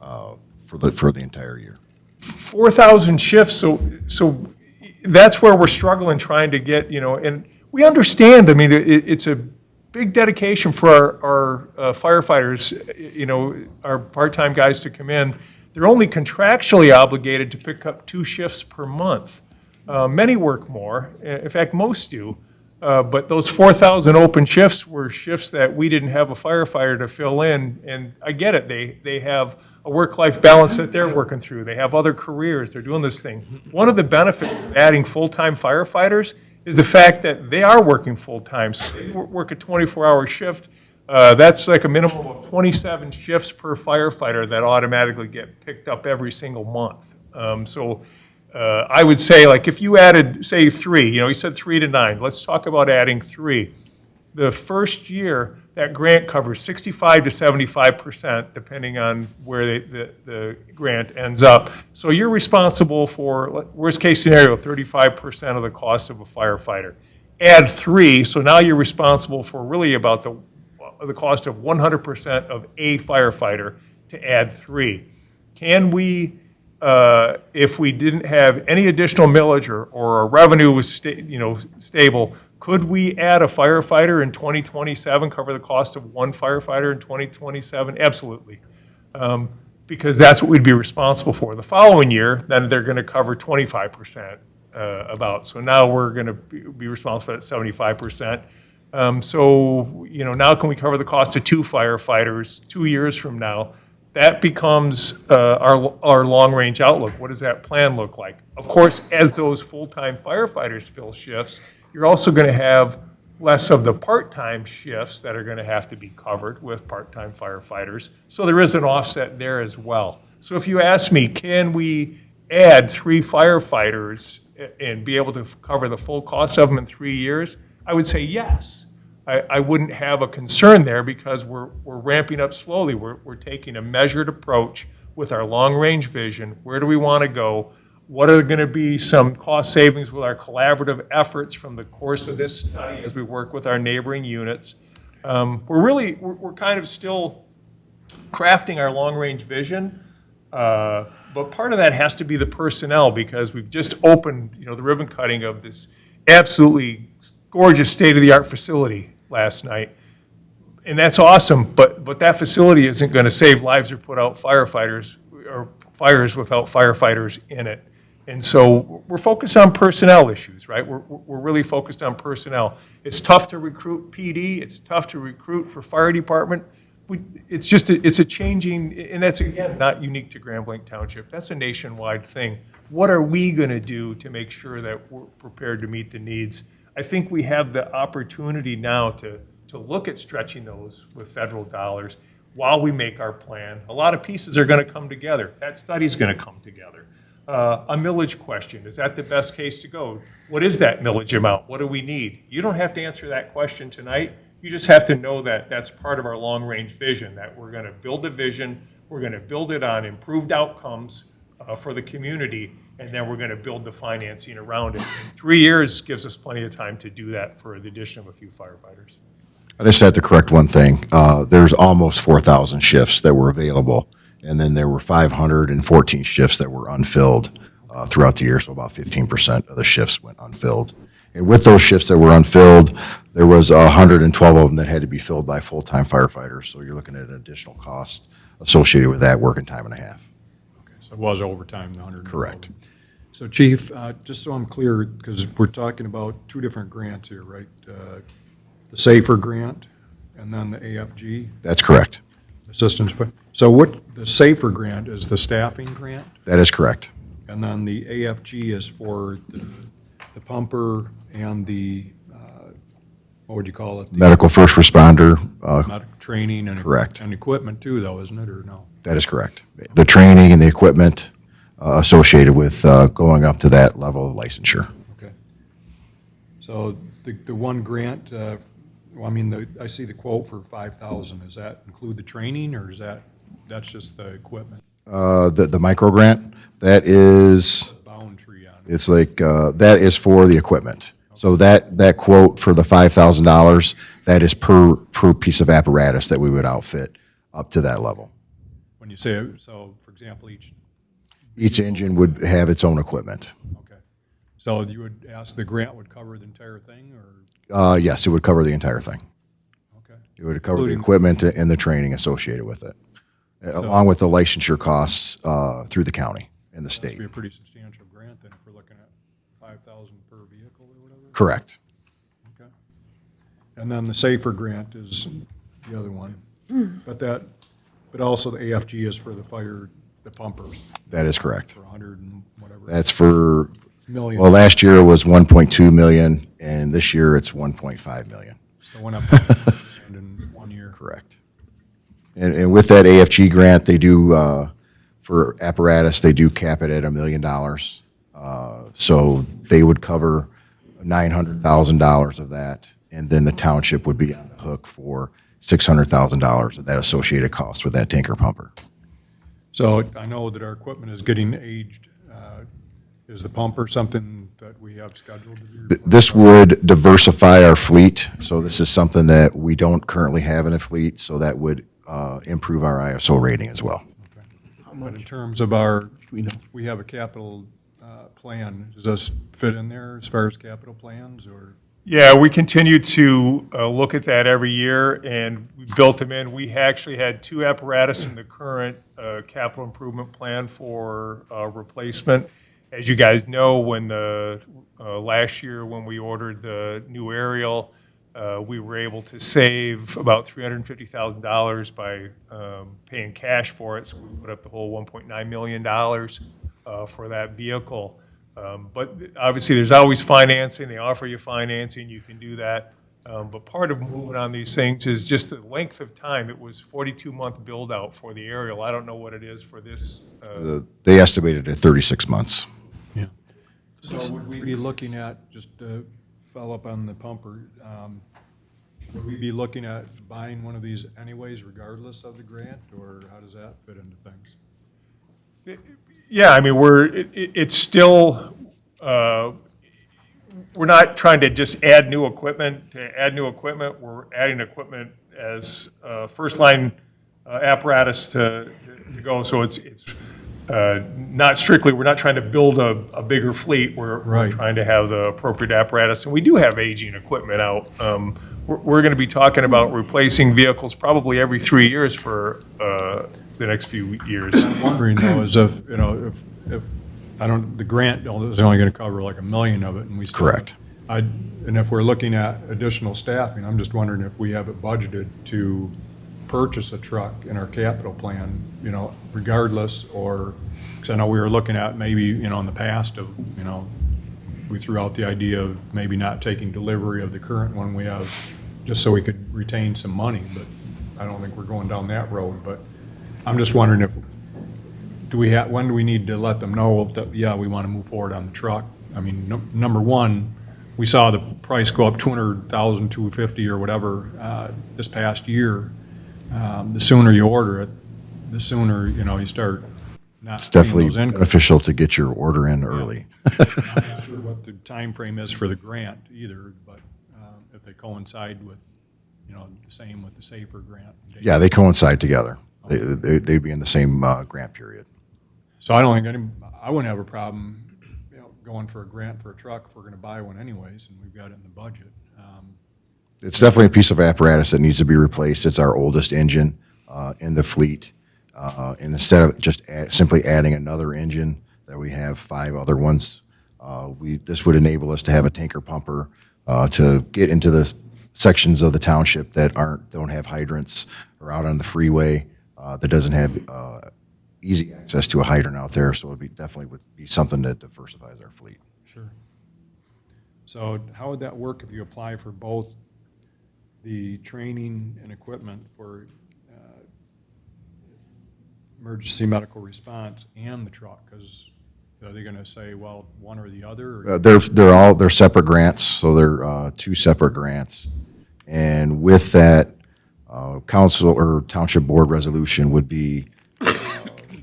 for the entire year. 4,000 shifts, so that's where we're struggling trying to get, and we understand, I mean, it's a big dedication for our firefighters, our part-time guys to come in. They're only contractually obligated to pick up 2 shifts per month. Many work more, in fact, most do. But those 4,000 open shifts were shifts that we didn't have a firefighter to fill in, and I get it. They have a work-life balance that they're working through. They have other careers. They're doing this thing. One of the benefits of adding full-time firefighters is the fact that they are working full-time. So they work a 24-hour shift. That's like a minimum of 27 shifts per firefighter that automatically get picked up every single month. I would say, like, if you added, say, 3, you said 3 to 9. Let's talk about adding 3. The first year, that grant covers 65 to 75%, depending on where the grant ends up. So you're responsible for, worst case scenario, 35% of the cost of a firefighter. Add 3, so now you're responsible for really about the cost of 100% of a firefighter to add 3. Can we, if we didn't have any additional millage or our revenue was stable, could we add a firefighter in 2027, cover the cost of 1 firefighter in 2027? Absolutely, because that's what we'd be responsible for. The following year, then they're going to cover 25% about. So now we're going to be responsible for that 75%. Now can we cover the cost of 2 firefighters 2 years from now? That becomes our long-range outlook. What does that plan look like? Of course, as those full-time firefighters fill shifts, you're also going to have less of the part-time shifts that are going to have to be covered with part-time firefighters. So there is an offset there as well. So if you ask me, can we add 3 firefighters and be able to cover the full cost of them in 3 years? I would say yes. I wouldn't have a concern there because we're ramping up slowly. We're taking a measured approach with our long-range vision. Where do we want to go? What are going to be some cost savings with our collaborative efforts from the course of this study as we work with our neighboring units? We're kind of still crafting our long-range vision, but part of that has to be the personnel because we've just opened, the ribbon cutting of this absolutely gorgeous state-of-the-art facility last night. And that's awesome, but that facility isn't going to save lives or put out firefighters, or fires without firefighters in it. And so we're focused on personnel issues, right? We're really focused on personnel. It's tough to recruit PD, it's tough to recruit for fire department. It's just, it's a changing, and that's, again, not unique to Grand Blanc Township. That's a nationwide thing. What are we going to do to make sure that we're prepared to meet the needs? I think we have the opportunity now to look at stretching those with federal dollars while we make our plan. A lot of pieces are going to come together. That study's going to come together. A millage question, is that the best case to go? What is that millage amount? What do we need? You don't have to answer that question tonight. You just have to know that that's part of our long-range vision, that we're going to build a vision, we're going to build it on improved outcomes for the community, and then we're going to build the financing around it. And 3 years gives us plenty of time to do that for the addition of a few firefighters. I just had to correct one thing. There's almost 4,000 shifts that were available, and then there were 514 shifts that were unfilled throughout the year, so about 15% of the shifts went unfilled. And with those shifts that were unfilled, there was 112 of them that had to be filled by full-time firefighters, so you're looking at an additional cost associated with that, working time and a half. So it was overtime, the 100. Correct. So Chief, just so I'm clear, because we're talking about two different grants here, right? The SAFER grant and then the AFG, That's correct. Assistance. So what, the SAFER grant is the staffing grant? That is correct. And then the AFG is for the pumper and the, what would you call it? The Medical first responder, medical training and. Correct. And equipment too, though, isn't it, or no? that is correct. The training and the equipment associated with going up to that level of licensure. Okay. So the one grant, I mean, I see the quote for 5,000. Does that include the training, or is that's just the equipment? The micro grant, that is, Bound tree on it. it's like, that is for the equipment. So that quote for the $5,000, that is per piece of apparatus that we would outfit up to that level. When you say, so for example, Each engine would have its own equipment. okay. So you would ask the grant would cover the entire thing, or? Yes, it would cover the entire thing. Okay. It would cover the Including- equipment and the training associated with it, along with the licensure costs through the county and the Must be state. a pretty substantial grant then, if we're looking at 5,000 per vehicle or whatever? Correct. Okay. And then the SAFER grant is the other one. But also the AFG is for the fire, the pumpers, That is correct. for 100 and whatever. That's for, Million. well, last year it was 1.2 million, and this year it's 1.5 million. So it went up in 1 year. Correct. And with that AFG grant, they do, for apparatus, they do cap it at $1 million. So they would cover $900,000 of that, and then the township would be on the hook for $600,000 of that associated cost with that tanker pumper. So I know that our equipment is getting aged. Is the pumper something that we have scheduled to be? This would diversify our fleet, so this is something that we don't currently have in a fleet, so that would improve our ISO rating as well. But in terms of our, we have a capital plan. Does this fit in there as far as capital plans, or? Yeah, we continue to look at that every year, and we built them in. We actually had 2 apparatus in the current capital improvement plan for replacement. As you guys know, when last year when we ordered the new aerial, we were able to save about $350,000 by paying cash for it. So we put up the whole $1.9 million for that vehicle. But obviously, there's always financing. They offer you financing. You can do that. But part of moving on these things is just the length of time. It was 42-month build-out for the aerial. I don't know what it is for this. They estimated at 36 months. Yeah. So would we be looking at, just to follow up on the pumper, would we be looking at buying one of these anyways regardless of the grant, or how does that fit into things? Yeah, I mean, it's still, we're not trying to just add new equipment to add new equipment. We're adding equipment as first-line apparatus to go. So it's not strictly, we're not trying to build a bigger fleet. We're Right. trying to have the appropriate apparatus. And we do have aging equipment out. we're going to be talking about replacing vehicles probably every 3 years for the next few years. Wondering though, is if, you know, if, I don't, the grant is only going to cover like 1 million of it, and we still. Correct. And if we're looking at additional staffing, I'm just wondering if we have it budgeted to purchase a truck in our capital plan, you know, regardless, or, because I know we were looking at maybe, you know, in the past of, you know, we threw out the idea of maybe not taking delivery of the current one we have, just so we could retain some money, but I don't think we're going down that road, but I'm just wondering if, when do we need to let them know that, yeah, we want to move forward on the truck? I mean, number one, we saw the price go up 200,000, 250 or whatever this past year. The sooner you order it, the sooner, you know, you start not It's seeing definitely those increases. beneficial to get your order in early. I'm not sure what the time frame is for the grant either, but if they coincide with, you know, the same with the SAFER grant. Yeah, they coincide together. They'd be in the same grant period. So I don't think I wouldn't have a problem, you know, going for a grant for a truck if we're going to buy one anyways, and we've got it in the budget. It's definitely a piece of apparatus that needs to be replaced. It's our oldest engine in the fleet. And instead of just simply adding another engine, that we have 5 other ones, this would enable us to have a tanker pumper to get into the sections of the township that don't have hydrants, or out on the freeway that doesn't have easy access to a hydrant out there. So definitely would be something that diversifies our fleet. Sure. So how would that work if you apply for both the training and equipment for emergency medical response and the truck? Because are they going to say, well, one or the other? Or They're separate grants, so they're 2 separate grants. And with that, council or township board resolution would be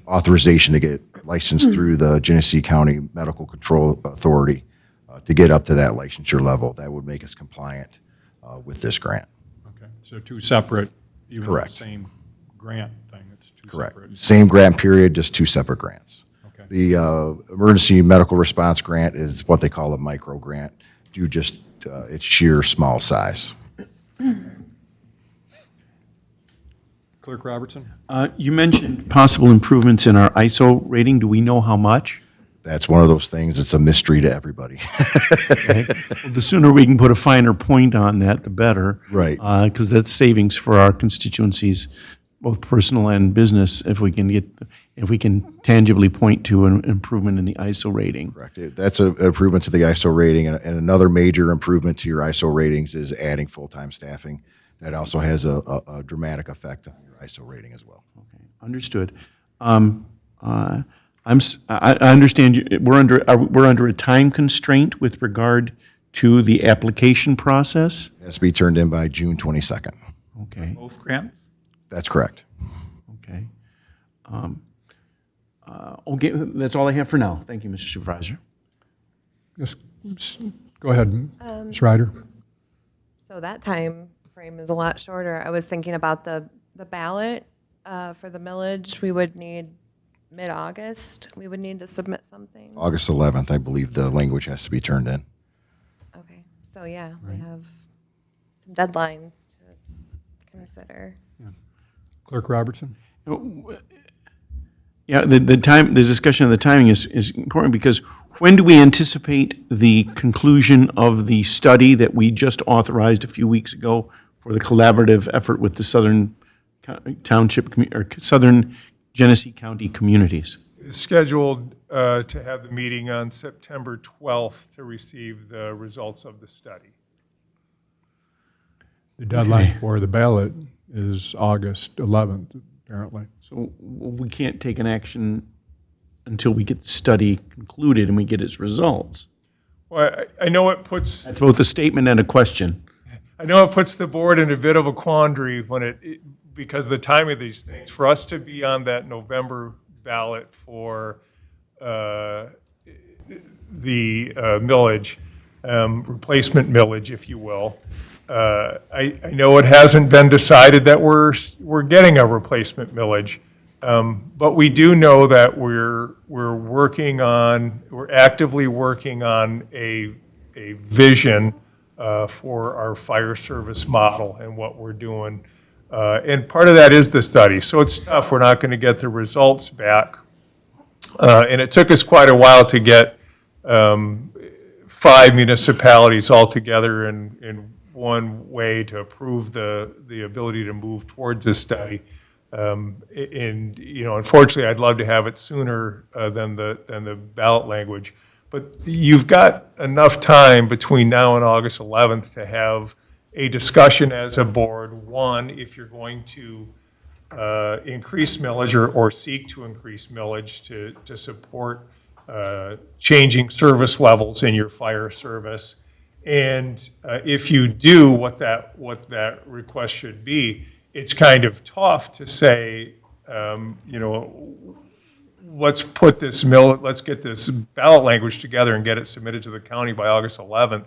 authorization to get licensed through the Genesee County Medical Control Authority to get up to that licensure level. That would make us compliant with this grant. Okay, so 2 separate, even though the Correct. same grant thing, it's 2 Correct. separate. Same grant period, just 2 separate grants. Okay. The emergency medical response grant is what they call a micro grant, due just its sheer small size. Clerk Robertson? You mentioned possible improvements in our ISO rating. Do we know how much? That's one of those things, it's a mystery to everybody. Okay. Well, the sooner we can put a finer point on that, the better. Right. Because that's savings for our constituencies, both personal and business, if we can tangibly point to an improvement in the ISO rating. Correct. That's an improvement to the ISO rating, and another major improvement to your ISO ratings is adding full-time staffing. That also has a dramatic effect on your ISO rating as well. Okay, understood. I understand we're under a time constraint with regard to the application process? It has to be turned in by June 22nd. Okay, Both grants? That's correct. okay. Okay, that's all I have for now. Thank you, Mr. Supervisor. Yes, go ahead, Ms. Ryder. So that time frame is a lot shorter. I was thinking about the ballot for the millage. We would need mid-August. We would need to submit something. August 11th, I believe the language has to be turned in. Okay, so yeah, we have some deadlines to consider. Clerk Robertson? Yeah, the discussion of the timing is important, because when do we anticipate the conclusion of the study that we just authorized a few weeks ago for the collaborative effort with the Southern Township, or Southern Genesee County communities? It's scheduled to have the meeting on September 12th to receive the results of the study. The deadline for the ballot is August 11th, apparently. So we can't take an action until we get the study concluded and we get its results. Well, I know it puts That's both a statement and a question. I know it puts the board in a bit of a quandary when because of the timing of these things. For us to be on that November ballot for the millage, replacement millage, if you will, I know it hasn't been decided that we're getting a replacement millage, but we do know that we're actively working on a vision for our fire service model and what we're doing. And part of that is the study. So it's tough. We're not going to get the results back. And it took us quite a while to get 5 municipalities all together in one way to approve the ability to move towards this study. And, you know, unfortunately, I'd love to have it sooner than the ballot language. But you've got enough time between now and August 11th to have a discussion as a board. One, if you're going to increase millage or seek to increase millage to support changing service levels in your fire service. And if you do what that request should be, it's kind of tough to say, you know, let's get this ballot language together and get it submitted to the county by August 11th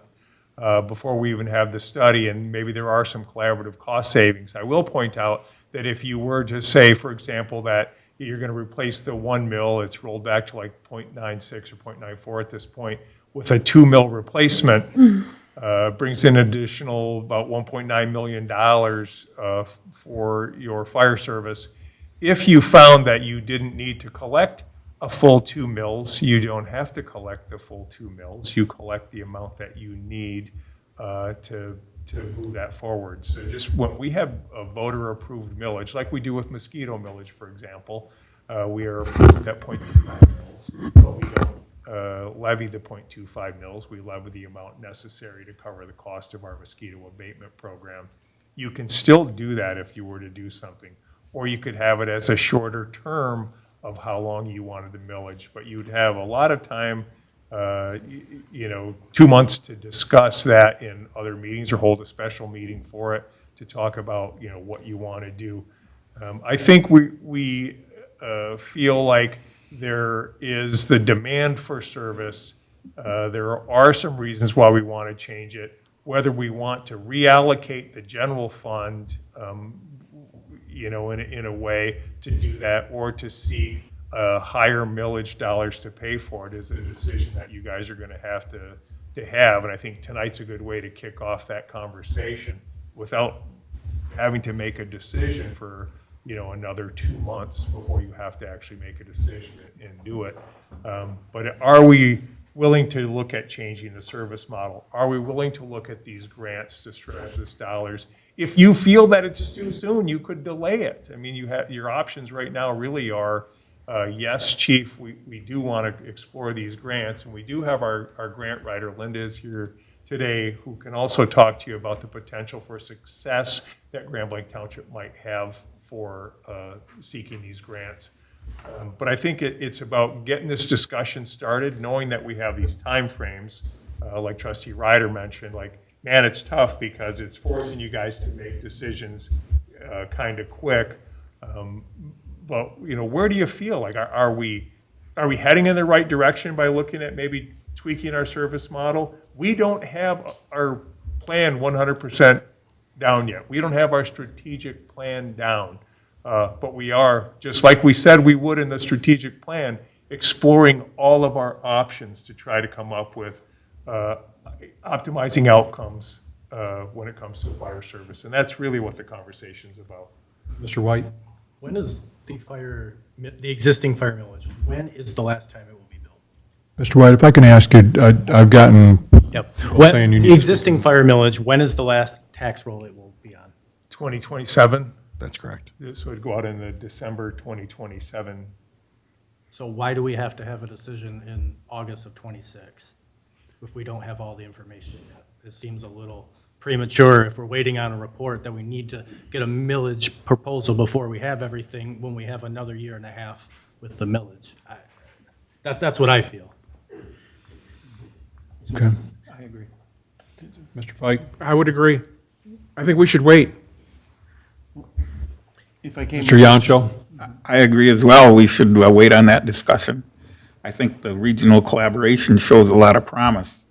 before we even have the study, and maybe there are some collaborative cost savings. I will point out that if you were to say, for example, that you're going to replace the 1 mil, it's rolled back to like 0.96 or 0.94 at this point, with a 2 mil replacement, brings in additional about $1.9 million for your fire service. If you found that you didn't need to collect a full 2 mils, you don't have to collect the full 2 mils. You collect the amount that you need to move that forward. So just when we have a voter-approved millage, like we do with mosquito millage, for example, we are approved at 0.25 mils, but we don't levy the 0.25 mils. We levy the amount necessary to cover the cost of our mosquito abatement program. You can still do that if you were to do something. Or you could have it as a shorter term of how long you wanted the millage, but you'd have a lot of time, you know, 2 months to discuss that in other meetings or hold a special meeting for it to talk about, you know, what you want to do. I think we feel like there is the demand for service. There are some reasons why we want to change it. Whether we want to reallocate the general fund, you know, in a way to do that, or to see higher millage dollars to pay for it is a decision that you guys are going to have. And I think tonight's a good way to kick off that conversation without having to make a decision for, you know, another 2 months before you have to actually make a decision and do it. But are we willing to look at changing the service model? Are we willing to look at these grants to stretch this dollars? If you feel that it's too soon, you could delay it. I mean, you have your options right now really are, yes, Chief, we do want to explore these grants, and we do have our grant writer, Linda is here today, who can also talk to you about the potential for success that Grand Blanc Township might have for seeking these grants. But I think it's about getting this discussion started, knowing that we have these timeframes, like Trustee Ryder mentioned. Like, man, it's tough because it's forcing you guys to make decisions kind of quick. But you know, where do you feel like are we heading in the right direction by looking at maybe tweaking our service model? We don't have our plan 100% down yet. We don't have our strategic plan down. But we are, just like we said we would in the strategic plan, exploring all of our options to try to come up with optimizing outcomes when it comes to fire service. And that's really what the conversation's about. Mr. White? When is the existing fire millage, when is the last time it will be built? Mr. White, if I can ask you, I've gotten people saying you need The existing fire millage, when is the last tax roll it will be on? 2027? That's correct. So it'd go out in the December 2027. So why do we have to have a decision in August of '26 if we don't have all the information yet? It seems a little premature if we're waiting on a report that we need to get a millage proposal before we have everything, when we have another year and a half with the millage. That's what I feel. Okay. I agree. Mr. Fike? I would agree. I think we should wait. If I came Mr. Yancho? I agree as well. We should wait on that discussion. I think the regional collaboration shows a lot of promise.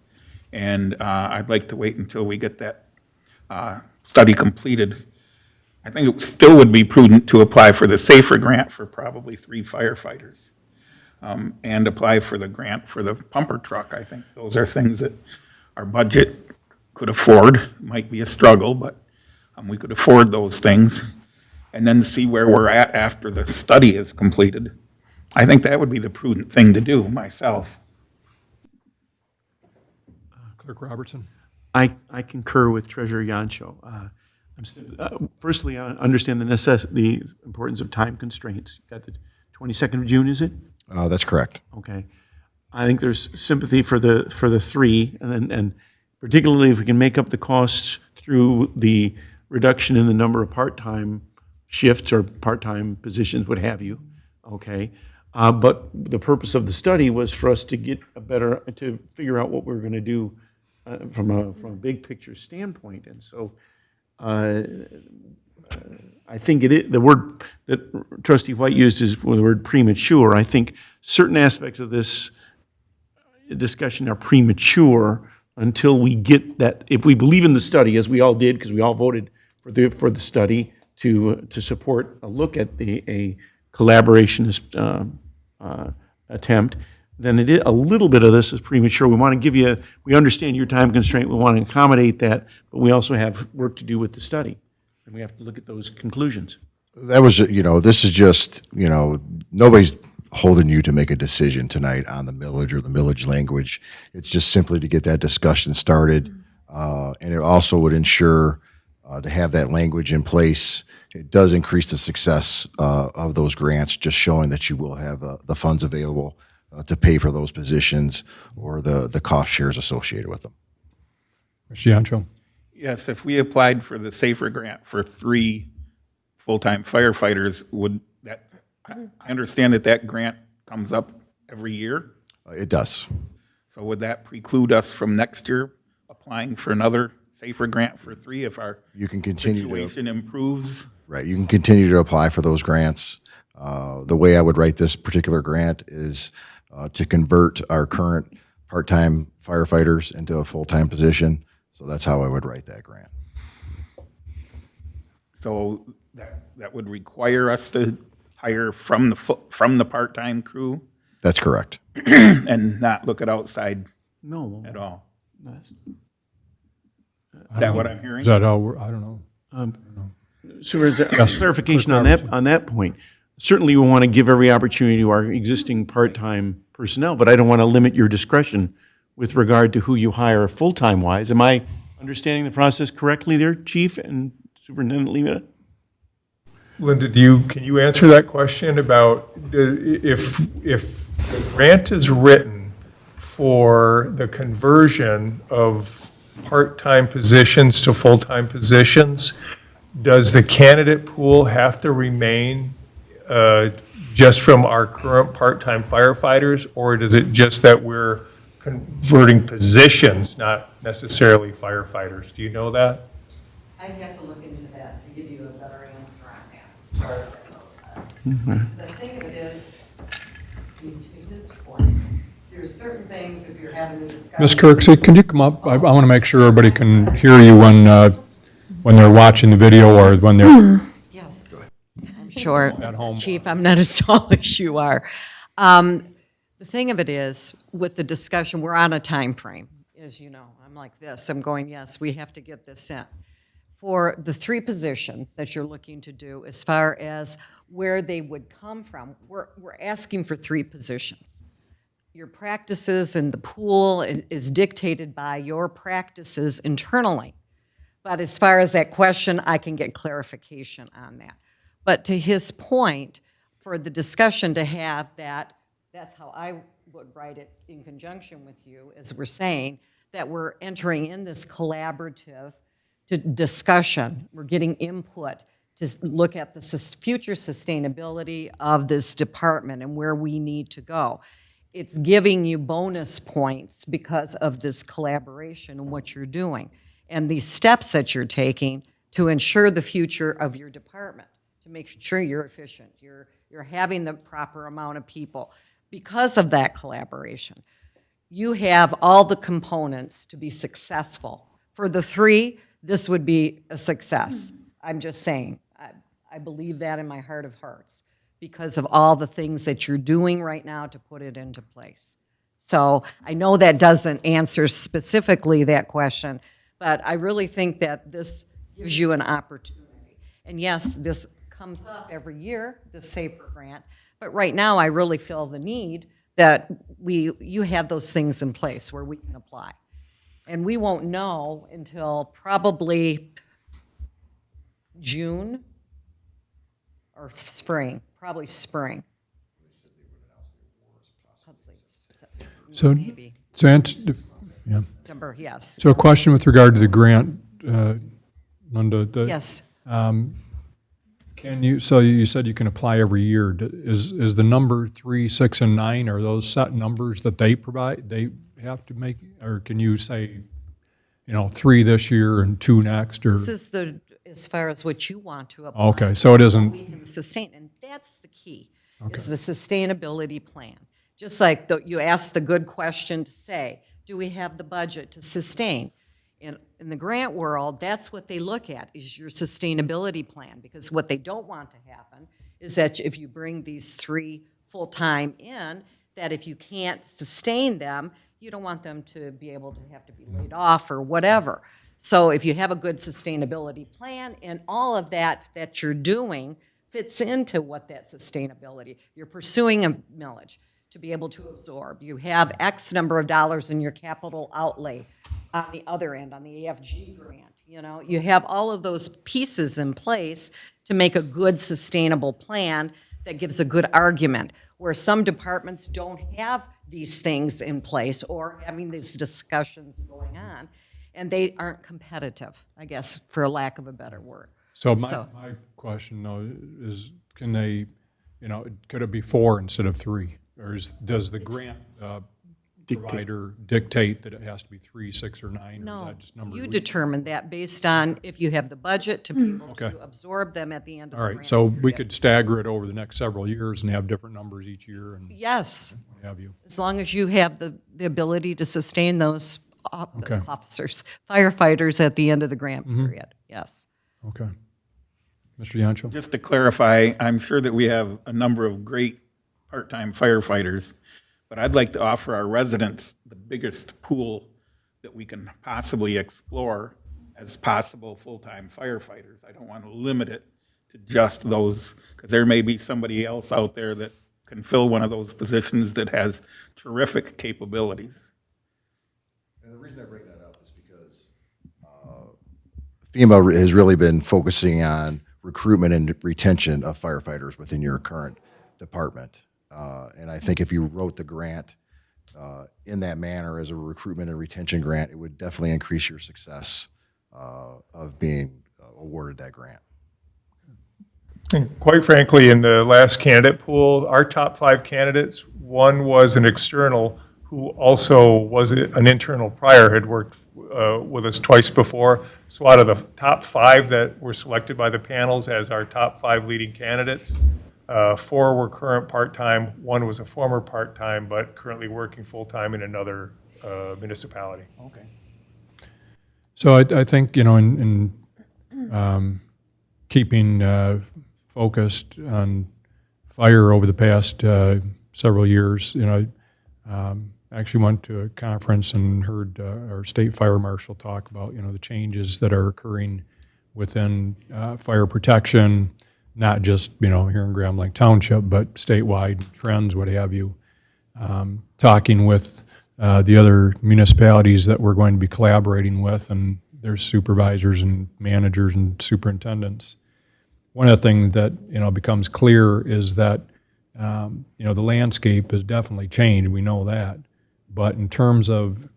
And I'd like to wait until we get that study completed. I think it still would be prudent to apply for the SAFER grant for probably 3 firefighters and apply for the grant for the pumper truck. I think those are things that our budget could afford. Might be a struggle, but we could afford those things. And then see where we're at after the study is completed. I think that would be the prudent thing to do myself. Clerk Robertson? I concur with Treasurer Yancho. Firstly, I understand the importance of time constraints. You got the 22nd of June, is it? That's correct. Okay. I think there's sympathy for the three, and particularly if we can make up the costs through the reduction in the number of part-time shifts or part-time positions, what have you. Okay. But the purpose of the study was for us to get to figure out what we're going to do from a big picture standpoint. And so I think the word that Trustee White used is the word premature. I think certain aspects of this discussion are premature until we get that, if we believe in the study, as we all did, because we all voted for the study to support a look at a collaborationist attempt, then a little bit of this is premature. We want to give you, we understand your time constraint, we want to accommodate that, but we also have work to do with the study, and we have to look at those conclusions. That was, this is just, nobody's holding you to make a decision tonight on the millage or the millage language. It's just simply to get that discussion started, and it also would ensure to have that language in place. It does increase the success of those grants, just showing that you will have the funds available to pay for those positions or the cost shares associated with them. Mr. Yancho? Yes, if we applied for the SAFER grant for 3 full-time firefighters, would that, I understand that grant comes up every year? It does. So would that preclude us from next year applying for another SAFER grant for 3 if our situation improves? Right, you can continue to apply for those grants. The way I would write this particular grant is to convert our current part-time firefighters into a full-time position. So that's how I would write that grant. So that would require us to hire from the part-time crew? That's correct. And not look at outside at all? Is that what I'm hearing? Is that how I don't know. So clarification on that point. Certainly, we want to give every opportunity to our existing part-time personnel, but I don't want to limit your discretion with regard to who you hire full-time wise. Am I understanding the process correctly there, Chief and Superintendent Lima? Linda, can you answer that question about if the grant is written for the conversion of part-time positions to full-time positions, does the candidate pool have to remain just from our current part-time firefighters, or is it just that we're converting positions, not necessarily firefighters? Do you know that? I'd have to look into that to give you a better answer on that, as far as that goes. The thing of it is, to his point, there's certain things, if you're having a discussion. Ms. Kirksey, can you come up? I want to make sure everybody can hear you when they're watching the video or when they're... Yes, I'm sure. At home. Chief, I'm not as tall as you are. The thing of it is, with the discussion, we're on a time frame, as you know. I'm like this, I'm going, yes, we have to get this in. For the 3 positions that you're looking to do, as far as where they would come from, we're asking for 3 positions. Your practices and the pool is dictated by your practices internally. But as far as that question, I can get clarification on that. But to his point, for the discussion to have that, that's how I would write it in conjunction with you, as we're saying, that we're entering in this collaborative discussion. We're getting input to look at the future sustainability of this department and where we need to go. It's giving you bonus points because of this collaboration and what you're doing and these steps that you're taking to ensure the future of your department, to make sure you're efficient, you're having the proper amount of people. Because of that collaboration, you have all the components to be successful. For the 3, this would be a success. I'm just saying, I believe that in my heart of hearts because of all the things that you're doing right now to put it into place. So I know that doesn't answer specifically that question, But I really think that this gives you an opportunity. And yes, this comes up every year, the SAFER grant, but right now I really feel the need that you have those things in place where we can apply. And we won't know until probably June or spring, probably spring. So, Maybe. so, yeah. September, yes. So a question with regard to the grant, Linda. Yes. Can you, so you said you can apply every year. Is the number 3, 6, and 9, are those set numbers that they provide, they have to make, or can you say, 3 this year and 2 next, or? This is as far as what you want to apply. Okay, so it isn't. We can sustain, and that's the key, is the sustainability plan. Just like you asked the good question to say, do we have the budget to sustain? In the grant world, that's what they look at, is your sustainability plan, because what they don't want to happen is that if you bring these 3 full-time in, that if you can't sustain them, you don't want them to be able to have to be laid off or whatever. So if you have a good sustainability plan and all of that you're doing fits into what that sustainability, you're pursuing a millage to be able to absorb. You have X number of dollars in your capital outlay on the other end, on the AFG grant. You have all of those pieces in place to make a good sustainable plan that gives a good argument, where some departments don't have these things in place or having these discussions going on, and they aren't competitive, I guess, for lack of a better word. So my question, though, is can they, could it be 4 instead of 3? Or does the grant provider dictate that it has to be 3, 6, or 9? Or is No, that just numbers you we- determine that based on if you have the budget to be able Okay. to absorb them at the end of All the right, grant so we period. could stagger it over the next several years and have different numbers each year and Yes, what have you. as long as you have the ability to sustain those Okay. officers, firefighters at the end of the grant period, yes. Okay. Mr. Yancho? Just to clarify, I'm sure that we have a number of great part-time firefighters, but I'd like to offer our residents the biggest pool that we can possibly explore as possible full-time firefighters. I don't want to limit it to just those, because there may be somebody else out there that can fill one of those positions that has terrific capabilities. And the reason I bring that up is because FEMA has really been focusing on recruitment and retention of firefighters within your current department. And I think if you wrote the grant in that manner as a recruitment and retention grant, it would definitely increase your success of being awarded that grant. And quite frankly, in the last candidate pool, our top 5 candidates, one was an external who also was an internal prior, had worked with us twice before. So out of the top 5 that were selected by the panels as our top 5 leading candidates, 4 were current part-time, 1 was a former part-time, but currently working full-time in another municipality. Okay. So I think, in keeping focused on fire over the past several years, actually went to a conference and heard our state fire marshal talk about, the changes that are occurring within fire protection, not just, here in Grand Blanc Township, but statewide trends, what have you. Talking with the other municipalities that we're going to be collaborating with and their supervisors and managers and superintendents. One of the things that, becomes clear is that, the landscape has definitely changed. We know that. But in terms of,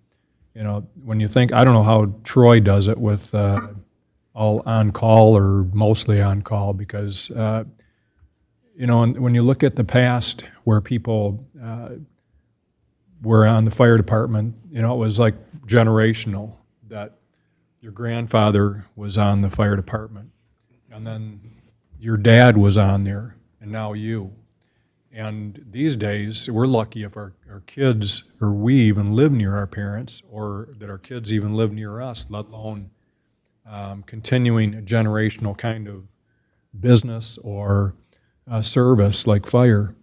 when you think, I don't know how Troy does it with all on-call or mostly on-call because, when you look at the past where people were on the fire department, it was like generational that your grandfather was on the fire department and then your dad was on there and now you. And these days, we're lucky if our kids or we even live near our parents or that our kids even live near us, let alone continuing a generational kind of business or service like fire.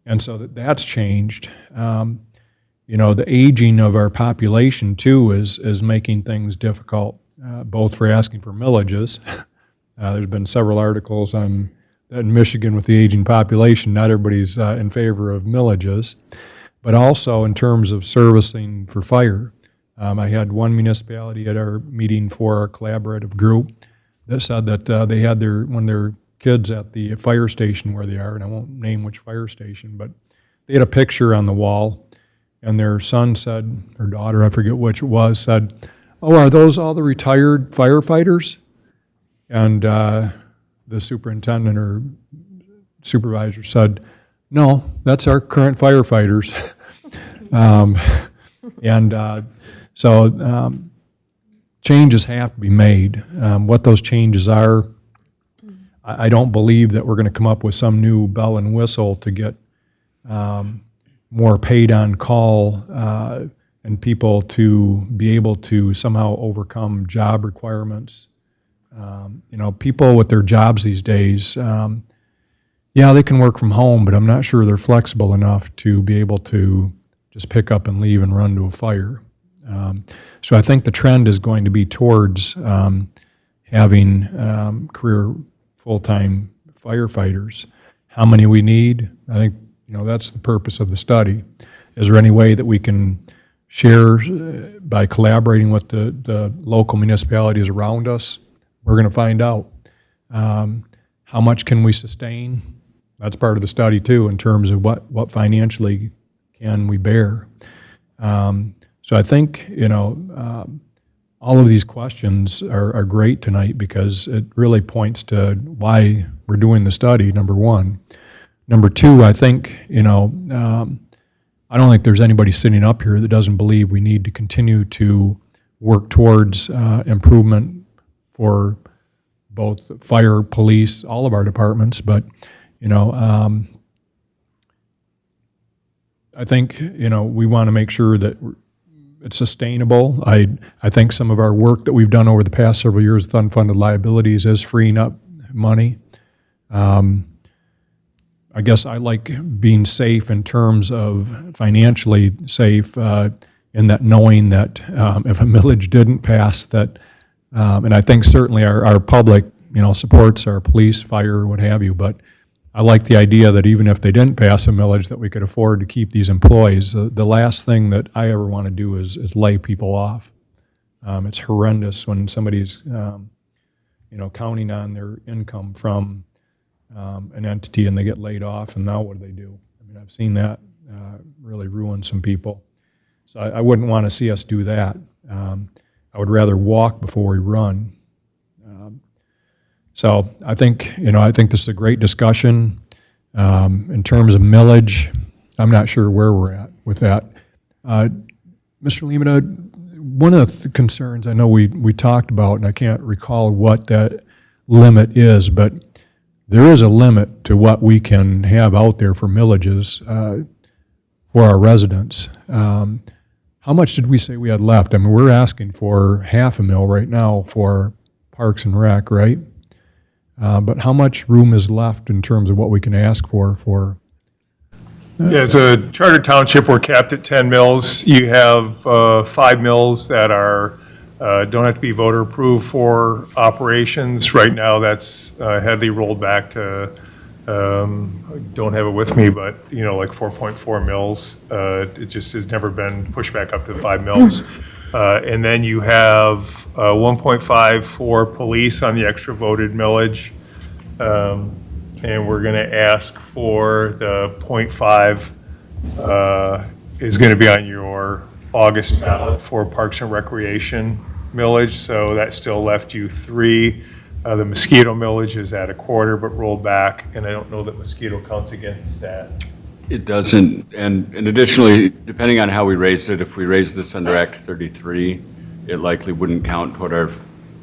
And so that's changed. The aging of our population, too, is making things difficult. both for asking for millages. There's been several articles on that in Michigan with the aging population, not everybody's in favor of millages, but also in terms of servicing for fire. I had one municipality at our meeting for our collaborative group that said that they had one of their kids at the fire station where they are, and I won't name which fire station, but they had a picture on the wall, and their son said, or daughter, I forget which it was, said, "Oh, are those all the retired firefighters?" And the superintendent or supervisor said, "No, that's our current firefighters." So changes have to be made. What those changes are, I don't believe that we're going to come up with some new bell and whistle to get more paid on call and people to be able to somehow overcome job requirements. People with their jobs these days, yeah, they can work from home, but I'm not sure they're flexible enough to be able to just pick up and leave and run to a fire. So I think the trend is going to be towards having career full-time firefighters. How many we need, I think, that's the purpose of the study. Is there any way that we can share by collaborating with the local municipalities around us? We're going to find out. How much can we sustain? That's part of the study too, in terms of what financially can we bear. So I think, all of these questions are great tonight because it really points to why we're doing the study, number one. Number two, I think, I don't think there's anybody sitting up here that doesn't believe we need to continue to work towards improvement for both fire, police, all of our departments, but, I think, we want to make sure that it's sustainable. I think some of our work that we've done over the past several years with unfunded liabilities is freeing up money. I guess I like being safe in terms of financially safe in that knowing that if a millage didn't pass that, and I think certainly our public, supports our police, fire, what have you, but I like the idea that even if they didn't pass a millage, that we could afford to keep these employees. The last thing that I ever want to do is lay people off. It's horrendous when somebody's, counting on their income from an entity and they get laid off, and now what do? I mean, I've seen that really ruin some people. So I wouldn't want to see us do that. I would rather walk before we run. So I think this is a great discussion. In terms of millage, I'm not sure where we're at with that. Mr. Lima, one of the concerns I know we talked about, and I can't recall what that limit is, but there is a limit to what we can have out there for millages for our residents. How much did we say we had left? I mean, we're asking for half a mil right now for Parks and Rec, right? But how much room is left in terms of what we can ask for? Yeah, as a charter township, we're capped at 10 mills. You have 5 mills that are don't have to be voter approved for operations. Right now, that's heavily rolled back to, I don't have it with me, but, like 4.4 mills. It just has never been pushed back up to 5 mills. And then you have 1.5 for police on the extra voted millage. And we're going to ask for the 0.5 is going to be on your August ballot for Parks and Recreation millage. So that still left you 3. The mosquito millage is at 1/4 but rolled back, and I don't know that mosquito counts against that. It doesn't, and additionally, depending on how we raised it, if we raised this under Act 33, it likely wouldn't count toward our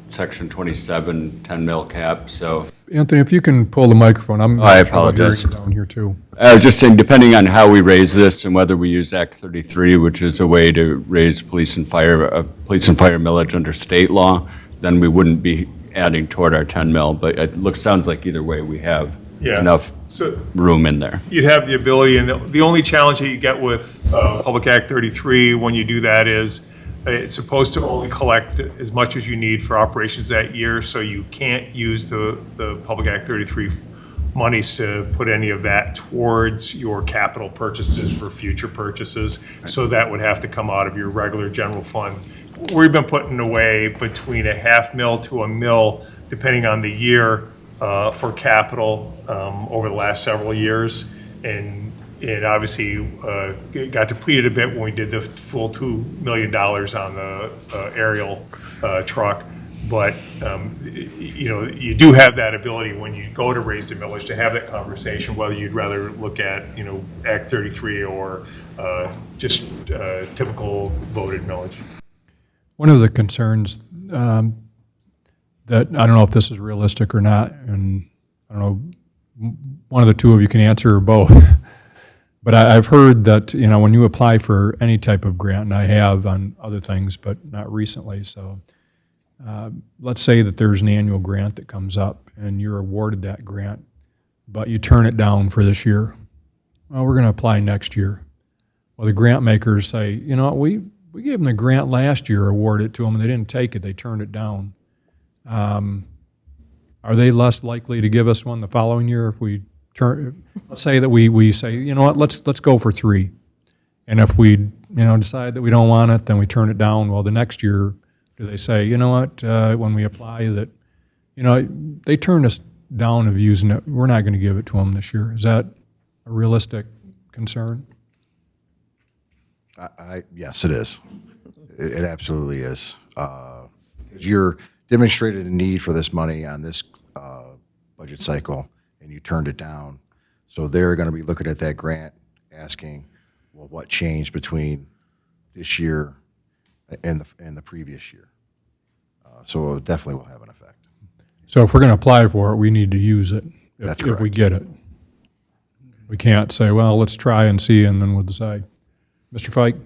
Section 27 10 mil cap, so. Anthony, if you can pull the microphone, I apologize. Down here too. I was just saying, depending on how we raise this and whether we use Act 33, which is a way to raise police and fire millage under state law, then we wouldn't be adding toward our 10 mil, but it sounds like either way we have enough room in there. You'd have the ability, and the only challenge that you get with Public Act 33 when you do that is it's supposed to only collect as much as you need for operations that year, so you can't use the Public Act 33 monies to put any of that towards your capital purchases for future purchases. So that would have to come out of your regular general fund. We've been putting away between a $500,000 to $1 million, depending on the year, for capital over the last several years. And it obviously it got depleted a bit when we did the full $2 million on the aerial truck. But, you know, you do have that ability when you go to raise the millage to have that conversation, whether you'd rather look at, you know, Act 33 or just typical voted millage. One of the concerns that, I don't know if this is realistic or not, and I don't know, one of the two of you can answer or both. But I've heard that, you know, when you apply for any type of grant, and I have on other things, but not recently, so let's say that there's an annual grant that comes up and you're awarded that grant, but you turn it down for this year. Well, we're going to apply next year. Well, the grant makers say, you know, we gave them the grant last year, awarded it to them, and they didn't take it. They turned it down. Are they less likely to give us one the following year if we turn? Let's say that we say, you know what, let's go for 3. And if we, you know, decide that we don't want it, then we turn it down. Well, the next year, do they say, you know what, when we apply that, you know, they turned us down of using it, we're not going to give it to them this year? Is that a realistic concern? Yes, it is. It absolutely is. You're demonstrated a need for this money on this budget cycle, and you turned it down. So they're going to be looking at that grant, asking, well, what changed between this year and the previous year? So it definitely will have an effect. So if we're going to apply for it, we need to use it if we get it. We can't say, well, let's try and see, and then we'll decide. Mr. Fike?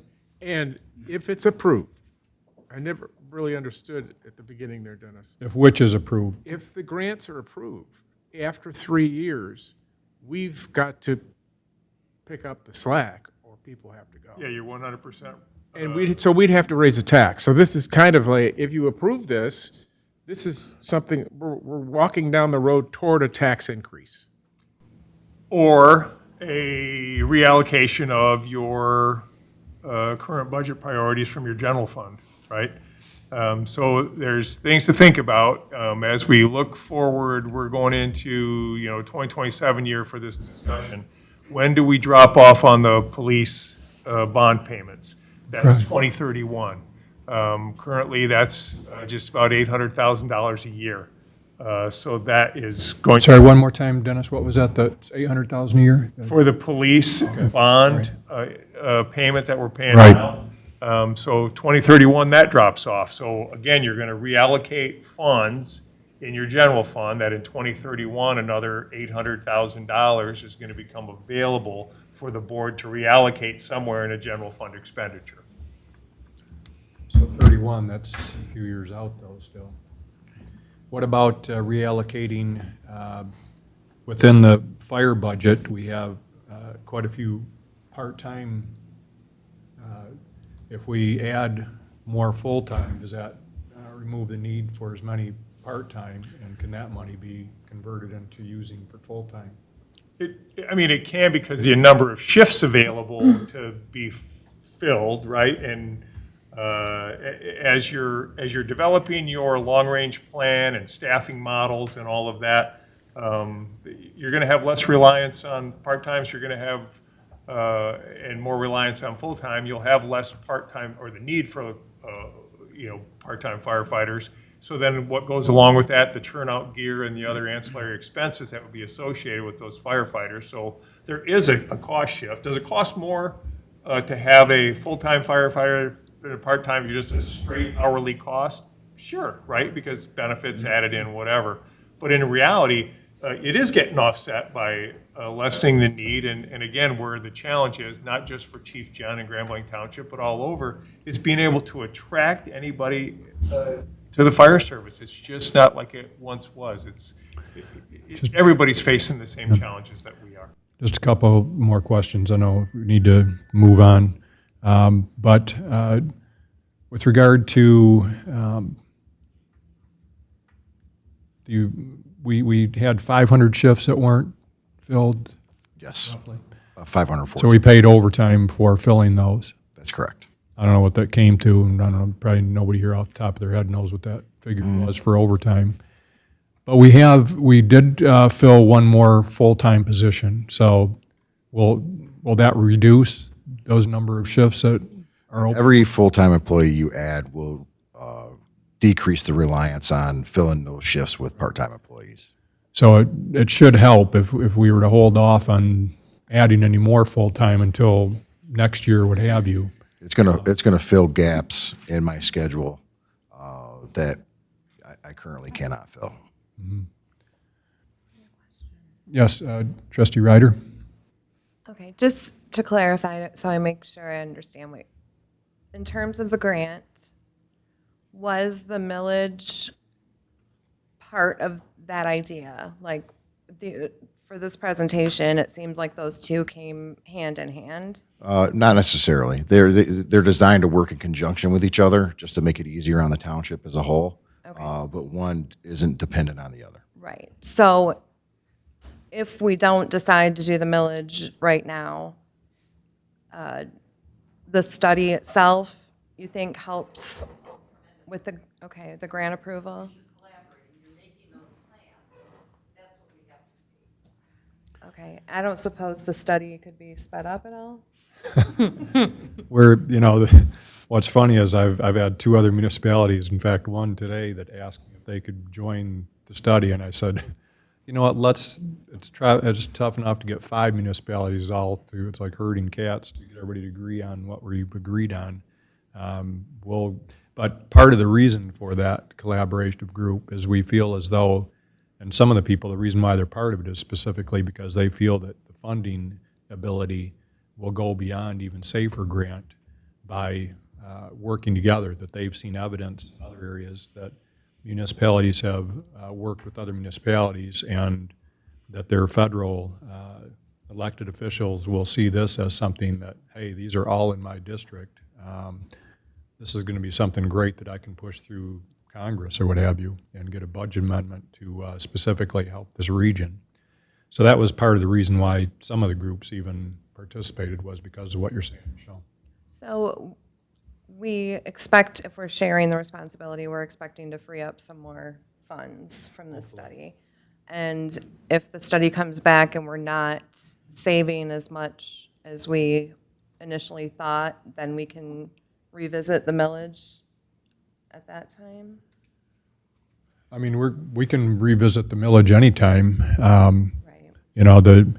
And if it's approved, I never really understood at the beginning there, Dennis. If which is approved? If the grants are approved, after 3 years, we've got to pick up the slack or people have to go. Yeah, you're 100%. And we'd have to raise a tax. So this is kind of like, if you approve this, this is something, we're walking down the road toward a tax increase. Or a reallocation of your current budget priorities from your general fund, right? So there's things to think about. As we look forward, we're going into, you know, 2027 year for this discussion. When do we drop off on the police bond payments? That's 2031. Currently, that's just about $800,000 a year. So that is going. Sorry, one more time, Dennis. What was that? That's $800,000 a year for the police bond payment that we're paying right now. So 2031, that drops off. So again, you're going to reallocate funds in your general fund. That in 2031, another $800,000 is going to become available for the board to reallocate somewhere in a general fund expenditure. So 31, that's a few years out, though, still. What about reallocating within the fire budget? We have quite a few part-time. If we add more full-time, does that remove the need for as many part-time? And can that money be converted into using for full-time? I mean, it can, because the number of shifts available to be filled, right? And as you're developing your long-range plan and staffing models and all of that, you're going to have less reliance on part-times. You're going to have and more reliance on full-time. You'll have less part-time, or the need for part-time firefighters. So then what goes along with that, the turnout gear and the other ancillary expenses that would be associated with those firefighters. So there is a cost shift. Does it cost more to have a full-time firefighter than a part-time? You're just a straight hourly cost? Sure, right? Because benefits added in, whatever. But in reality, it is getting offset by lessening the need. And again, where the challenge is, not just for Chief Jen and Grand Blanc Township, but all over, is being able to attract anybody to the fire service. It's just not like it once was. Everybody's facing the same challenges that we are. Just a couple more questions. I know we need to move on. But With regard to, we had 500 shifts that weren't filled? Yes, Roughly. 540. So we paid overtime for filling those? That's correct. I don't know what that came to, and I don't know, probably nobody here off the top of their head knows what that figure was for overtime. But we did fill one more full-time position, so will that reduce those number of shifts that are open? Every full-time employee you add will decrease the reliance on filling those shifts with part-time employees. So it should help if we were to hold off on adding any more full-time until next year, what have you. It's gonna fill gaps in my schedule that I currently cannot fill. Mm-hmm. Yes, Trustee Ryder? Okay, just to clarify, so I make sure I understand what, in terms of the grant, was the millage part of that idea? Like, for this presentation, it seems like those two came hand in hand. Not necessarily. They're designed to work in conjunction with each other, just to make it easier on the township as a whole. Okay. But one isn't dependent on the other. Right. So if we don't decide to do the millage right now, the study itself, you think helps with the grant approval? Okay, I don't suppose the study could be sped up at all? What's funny is I've had two other municipalities, in fact, one today, that asked me if they could join the study, and I said, you know what, it's tough enough to get 5 municipalities all to, it's like herding cats to get everybody to agree on what we've agreed on. But part of the reason for that collaborative group is we feel as though, and some of the people, the reason why they're part of it is specifically because they feel that the funding ability will go beyond even SAFER grant by working together, that they've seen evidence in other areas that municipalities have worked with other municipalities, and that their federal elected officials will see this as something that, hey, these are all in my district. This is going to be something great that I can push through Congress or what have you, and get a budget amendment to specifically help this region. So that was part of the reason why some of the groups even participated, was because of what you're saying, Michelle. So we expect, if we're sharing the responsibility, we're expecting to free up some more funds from this study. And if the study comes back and we're not saving as much as we initially thought, then we can revisit the millage at that time? I mean, we can revisit the millage anytime. Right. You know, the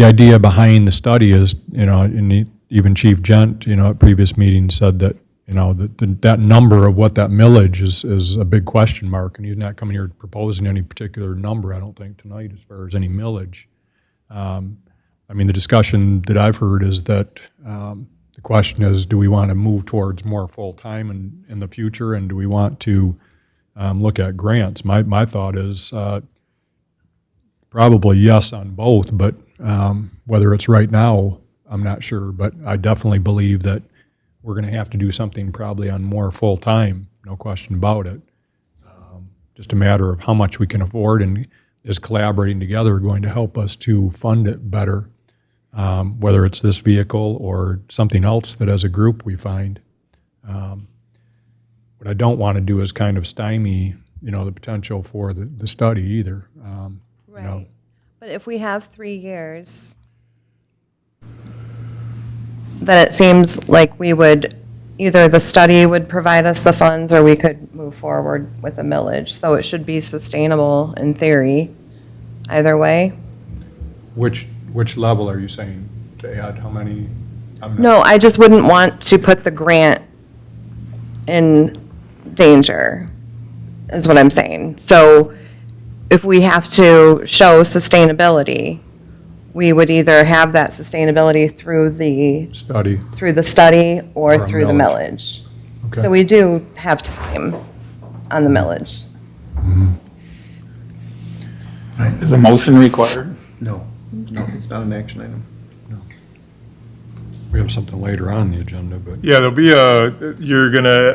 idea behind the study is, you know, and even Chief Gent, you know, at previous meetings said that, you know, that number of what that millage is a big question mark, and he's not coming here proposing any particular number, I don't think, tonight, as far as any millage. I mean, the discussion that I've heard is that the question is, do we want to move towards more full-time in the future, and do we want to look at grants? My thought is probably yes on both, but whether it's right now, I'm not sure. But I definitely believe that we're going to have to do something probably on more full-time, no question about it. Just a matter of how much we can afford, and is collaborating together going to help us to fund it better, whether it's this vehicle or something else that as a group we find. What I don't want to do is kind of stymie, you know, the potential for the study either. Right. You know. But if we have 3 years, then it seems like we would, either the study would provide us the funds, or we could move forward with the millage. So it should be sustainable in theory, either way. Which level are you saying to add? How many? No, I just wouldn't want to put the grant in danger, is what I'm saying. So if we have to show sustainability, we would either have that sustainability through the Study. or Or a through the millage. millage. Okay. So we do have time on the millage. Is a motion required? No, it's not an action item. We have something later on the agenda, but. Yeah, there'll be you're gonna,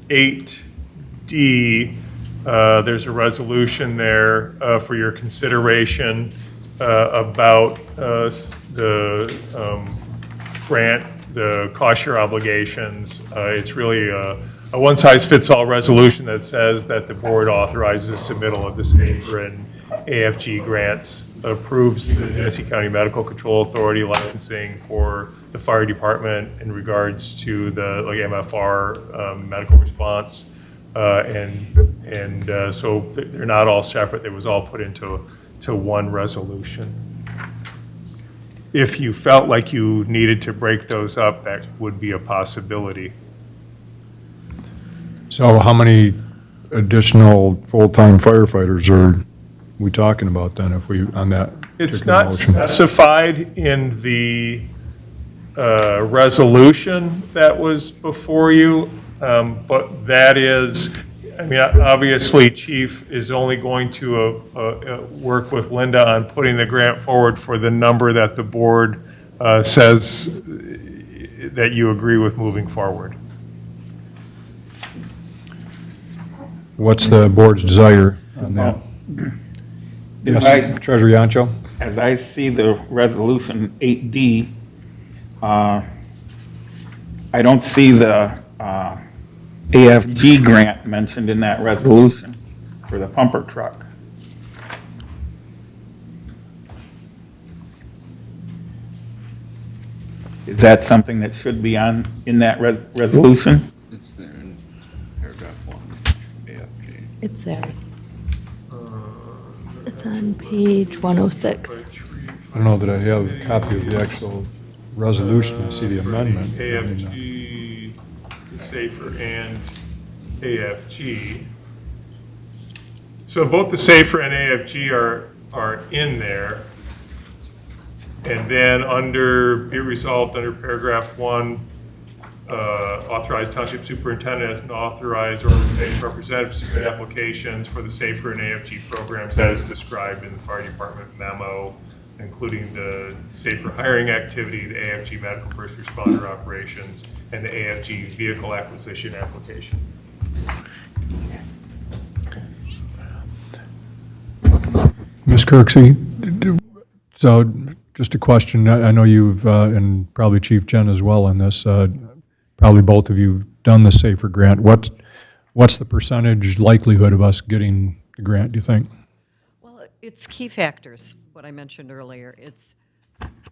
8D, there's a resolution there for your consideration about the grant, the cost share obligations. It's really a one-size-fits-all resolution that says that the board authorizes the submittal of the SAFER and AFG grants, approves the Genesee County Medical Control Authority licensing for the fire department in regards to the MFR medical response. So they're not all separate. It was all put into one resolution. If you felt like you needed to break those up, that would be a possibility. So how many additional full-time firefighters are we talking about then if we, on that It's particular not motion? specified in the resolution that was before you, but that is, I mean, obviously, Chief is only going to work with Linda on putting the grant forward for the number that the board says that you agree with moving forward. What's the board's desire on that? Yes, Treasurer Yancho? As I see the resolution 8D, I don't see the AFG grant mentioned in that resolution for the pumper truck. Is that something that should be in that resolution? It's there in paragraph 1, AFG. It's there. It's on page 106. I don't know that I have a copy of the actual resolution. I see the amendment. AFG, the SAFER, and AFG. So both the SAFER and AFG are in there. And then be resolved under paragraph 1, authorized township superintendent as an authorized organization representative to submit applications for the SAFER and AFG programs as described in the fire department memo, including the SAFER hiring activity, the AFG medical first responder operations, and the AFG vehicle acquisition application. Ms. Kirksey, so just a question. I know you've, and probably Chief Jen as well in this, probably both of you have done the SAFER grant. What's the percentage likelihood of us getting the grant, do you think? Well, it's key factors, what I mentioned earlier. It's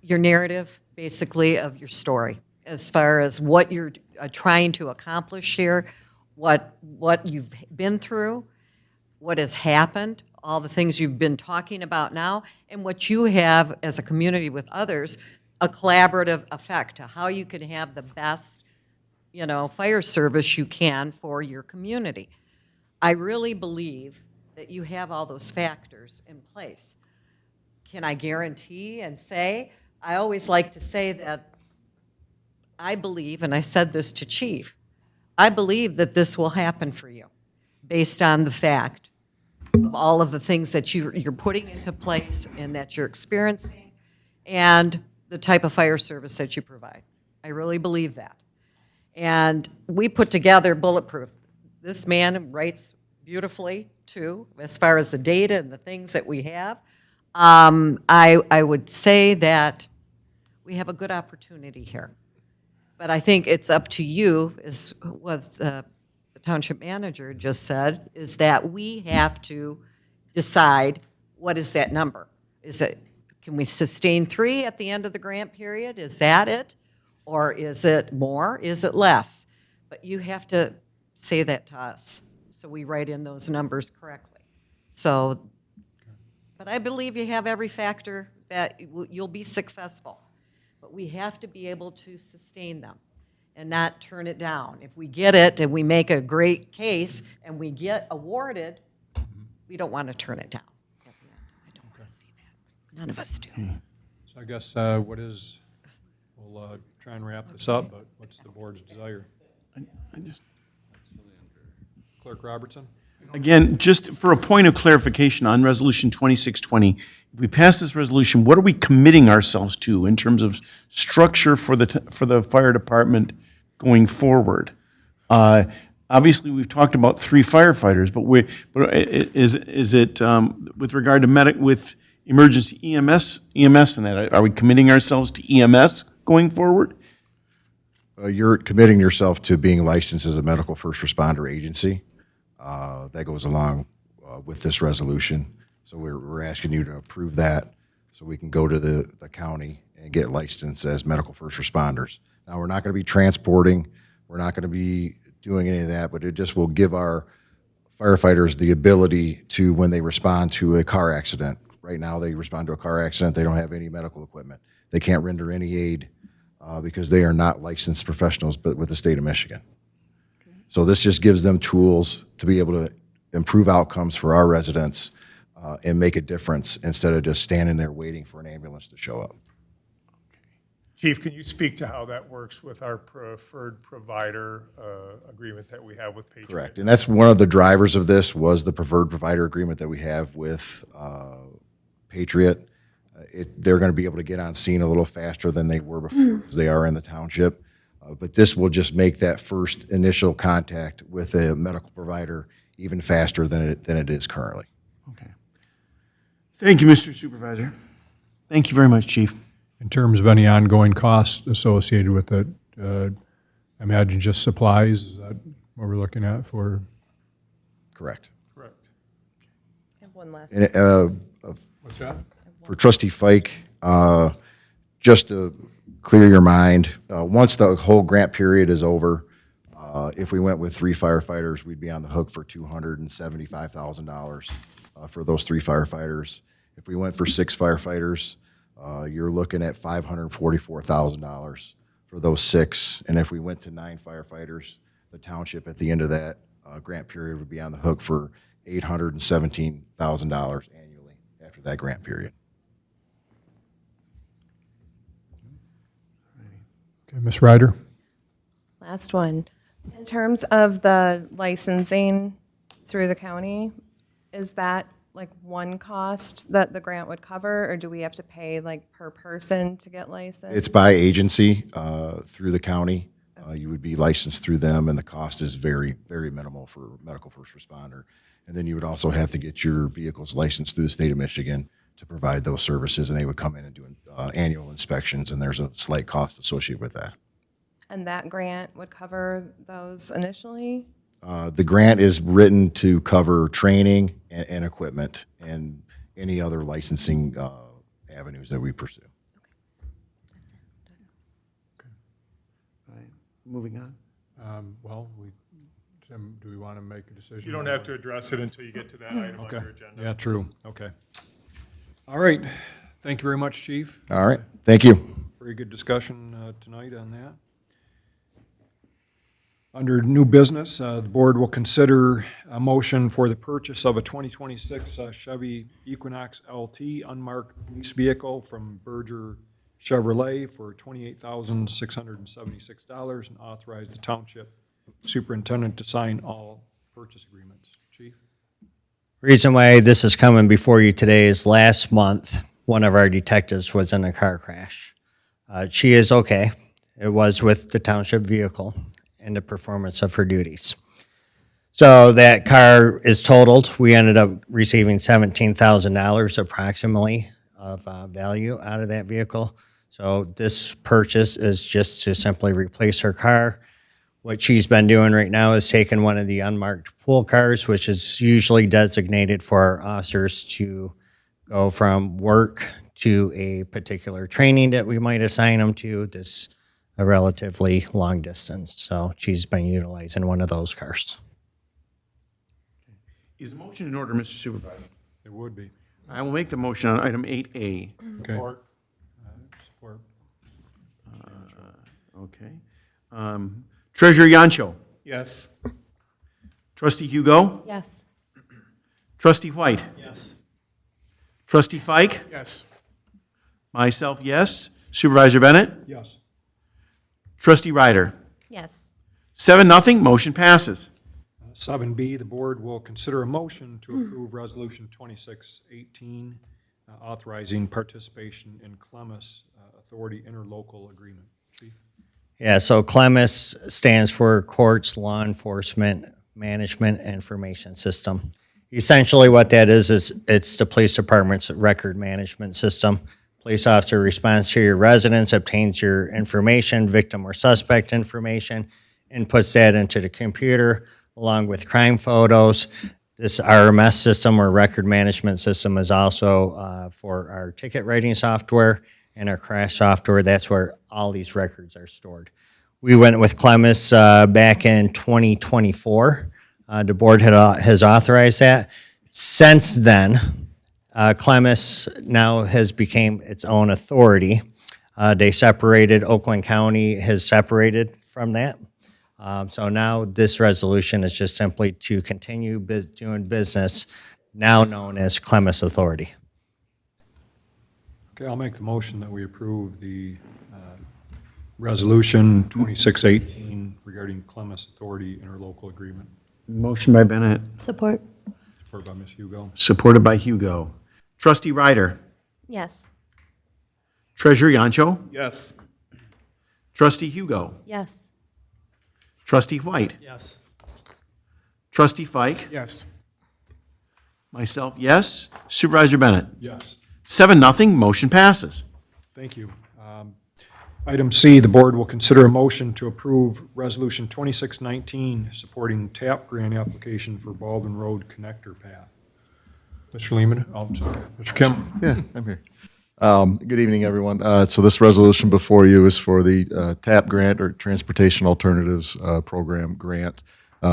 your narrative, basically, of your story, as far as what you're trying to accomplish here, what you've been through, what has happened, all the things you've been talking about now, and what you have as a community with others, a collaborative effect to how you can have the best, fire service you can for your community. I really believe that you have all those factors in place. Can I guarantee and say? I always like to say that I believe, and I said this to Chief, I believe that this will happen for you based on the fact of all of the things that you're putting into place and that you're experiencing and the type of fire service that you provide. I really believe that. And we put together Bulletproof. This man writes beautifully, too, as far as the data and the things that we have. I would say that we have a good opportunity here. But I think it's up to you, is what the township manager just said, is that we have to decide what is that number. Can we sustain 3 at the end of the grant period? Is that it? Or is it more? Is it less? But you have to say that to us, so we write in those numbers correctly. So, but I believe you have every factor that you'll be successful. But we have to be able to sustain them and not turn it down. If we get it and we make a great case and we get awarded, we don't want to turn it down at the end. I don't want to see that. None of us do. So I guess we'll try and wrap this up, but what's the board's desire? Clerk Robertson? Again, just for a point of clarification on Resolution 2620, if we pass this resolution, what are we committing ourselves to in terms of structure for the fire department going forward? Obviously, we've talked about 3 firefighters, but is it with regard to with emergency EMS and that? Are we committing ourselves to EMS going forward? You're committing yourself to being licensed as a medical first responder agency. That goes along with this resolution. So we're asking you to approve that so we can go to the county and get licensed as medical first responders. Now, we're not going to be transporting, we're not going to be doing any of that, but it just will give our firefighters the ability to, when they respond to a car accident, right now they respond to a car accident, they don't have any medical equipment. They can't render any aid because they are not licensed professionals but with the state of Michigan. So this just gives them tools to be able to improve outcomes for our residents and make a difference instead of just standing there waiting for an ambulance to show up. Chief, can you speak to how that works with our preferred provider agreement that we have with Patriot? Correct. And that's one of the drivers of this was the preferred provider agreement that we have with Patriot. They're going to be able to get on scene a little faster than they were before because they are in the township. But this will just make that first initial contact with a medical provider even faster than it is currently. Okay. Thank you, Mr. Supervisor. Thank you very much, Chief. In terms of any ongoing costs associated with it, I imagine just supplies, is that what we're looking at for? Correct. Correct. I have one last. What's that? For Trustee Fike, just to clear your mind, once the whole grant period is over, if we went with 3 firefighters, we'd be on the hook for $275,000 for those 3 firefighters. If we went for 6 firefighters, you're looking at $544,000 for those 6. And if we went to 9 firefighters, the township at the end of that grant period would be on the hook for $817,000 annually after that grant period. Okay, Ms. Ryder? Last one. In terms of the licensing through the county, is that like one cost that the grant would cover, or do we have to pay like per person to get licensed? It's by agency through the county. You would be licensed through them, and the cost is very, very minimal for medical first responder. And then you would also have to get your vehicles licensed through the state of Michigan to provide those services, and they would come in and do annual inspections, and there's a slight cost associated with that. And that grant would cover those initially? The grant is written to cover training and equipment and any other licensing avenues that we pursue. All right, moving on. Tim, do we want to make a decision? You don't have to address it until you get to that item on Okay. your agenda. Yeah, true. Okay. All right. Thank you very much, Chief. All right. Thank you. Very good discussion tonight on that. Under new business, the board will consider a motion for the purchase of a 2026 Chevy Equinox LT unmarked lease vehicle from Berger Chevrolet for $28,676 and authorize the township superintendent to sign all purchase agreements. Chief? Reason why this is coming before you today is last month, one of our detectives was in a car crash. She is okay. It was with the township vehicle and the performance of her duties. So that car is totaled. We ended up receiving $17,000 approximately of value out of that vehicle. So this purchase is just to simply replace her car. What she's been doing right now is taking one of the unmarked pool cars, which is usually designated for our officers to go from work to a particular training that we might assign them to. This a relatively long distance. So she's been utilizing one of those cars. Is the motion in order, Mr. Supervisor? It would be. I will make the motion on item 8A. Okay. Support. Support. Okay. Treasurer Yancho. Yes. Trustee Hugo. Yes. Trustee White. Yes. Trustee Fike. Yes. Myself, yes. Supervisor Bennett. Yes. Trustee Ryder. Yes. 7-0, motion passes. 7B, the board will consider a motion to approve Resolution 2618, authorizing participation in Clemis Authority interlocal agreement. Chief? Yeah, so CLEMIS stands for Courts Law Enforcement Management Information System. Essentially what that is it's the police department's record management system. Police officer responds to your residence, obtains your information, victim or suspect information, and puts that into the computer along with crime photos. This RMS system or record management system is also for our ticket writing software and our crash software. That's where all these records are stored. We went with Clemis back in 2024. The board has authorized that. Since then, Clemis now has become its own authority. They separated, Oakland County has separated from that. So now this resolution is just simply to continue doing business, now known as Clemis Authority. Okay, I'll make the motion that we approve the Resolution 2618 regarding Clemis Authority interlocal agreement. Motion by Bennett, Support. Supported by Ms. Hugo. supported by Hugo. Trustee Ryder. Yes. Treasurer Yancho. Yes. Trustee Hugo. Yes. Trustee White. Yes. Trustee Fike. Yes. Myself, yes. Supervisor Bennett. Yes. 7-0, motion passes. Thank you. Item C, the board will consider a motion to approve Resolution 2619 supporting TAP grant application for Baldwin Road Connector Path. Mr. Lehman, oh, I'm sorry. Mr. Kim? Yeah, I'm here. Good evening, everyone. So this resolution before you is for the TAP grant, or Transportation Alternatives Program grant,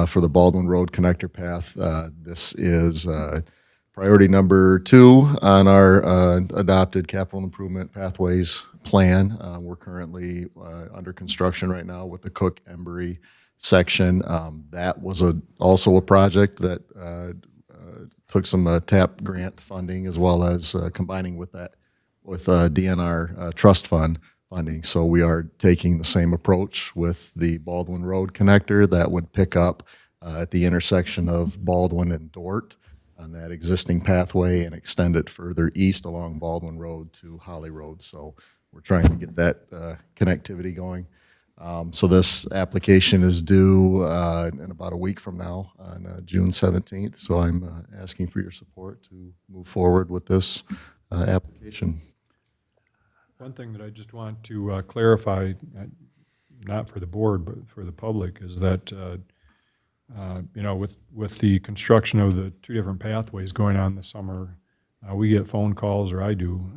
for the Baldwin Road Connector Path. This is priority number 2 on our adopted capital improvement pathways plan. We're currently under construction right now with the Cook-Embry section. That was also a project that took some TAP grant funding, as well as combining with that with DNR trust fund funding. So we are taking the same approach with the Baldwin Road connector that would pick up at the intersection of Baldwin and Dort on that existing pathway and extend it further east along Baldwin Road to Holly Road. So we're trying to get that connectivity going. So this application is due in about a week from now on June 17th. So I'm asking for your support to move forward with this application. One thing that I just want to clarify, not for the board, but for the public, is that, you know, with the construction of the 2 different pathways going on this summer, we get phone calls, or I do,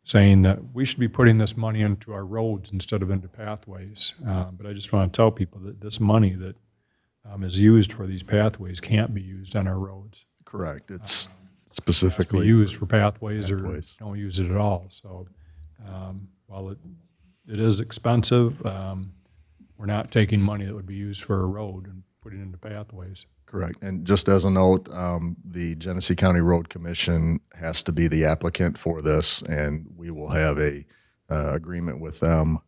saying that we should be putting this money into our roads instead of into pathways. But I just want to tell people that this money that is used for these pathways can't be used on our roads. Correct. It's It's specifically used for pathways, or pathways. don't use it at all. So while it is expensive, we're not taking money that would be used for a road and putting it into pathways. Correct. And just as a note, the Genesee County Road Commission has to be the applicant for this, and we will have a agreement with them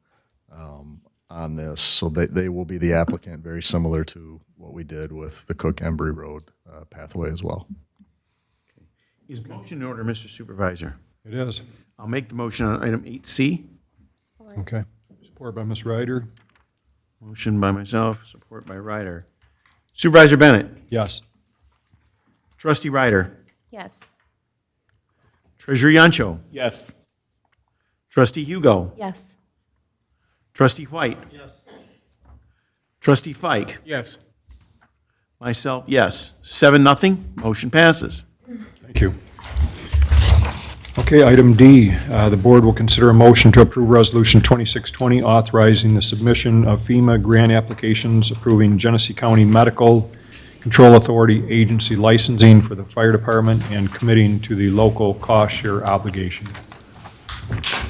on this. So they will be the applicant, very similar to what we did with the Cook-Embry Road pathway as well. Is the motion in order, Mr. Supervisor? It is. I'll make the motion on item 8C. Okay. Support by Ms. Ryder. Motion by myself, support by Ryder. Supervisor Bennett. Yes. Trustee Ryder. Yes. Treasurer Yancho. Yes. Trustee Hugo. Yes. Trustee White. Yes. Trustee Fike. Yes. Myself, yes. 7-0, motion passes. Thank you. Okay, item D, the board will consider a motion to approve Resolution 2620, authorizing the submission of FEMA grant applications, approving Genesee County Medical Control Authority agency licensing for the fire department, and committing to the local cost share obligation.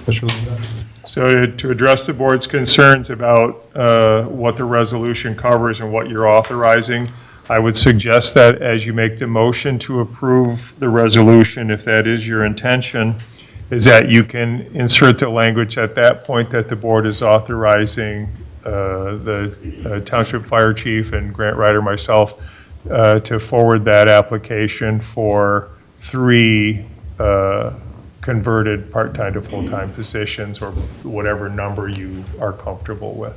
Mr. Lindell. So to address the board's concerns about what the resolution covers and what you're authorizing, I would suggest that as you make the motion to approve the resolution, if that is your intention, is that you can insert the language at that point that the board is authorizing the Township Fire Chief and Grant Ryder, myself, to forward that application for 3 converted part-time to full-time positions, or whatever number you are comfortable with,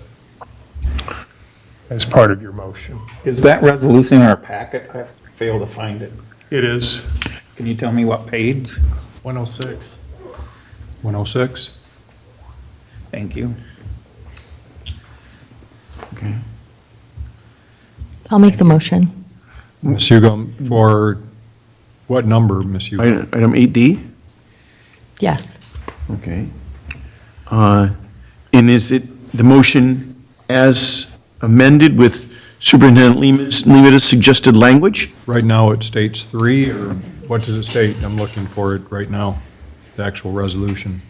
as part of your motion. Is that resolution in our packet? I failed to find it. It is. Can you tell me what page? 106. 106? Thank you. Okay. I'll make the motion. Ms. Hugo, for what number, Ms. Hugo? Item 8D? Yes. Okay. And is it the motion as amended with Superintendent Lima's suggested language? Right now, it states 3, or what does it state? I'm looking for it right now, the actual resolution.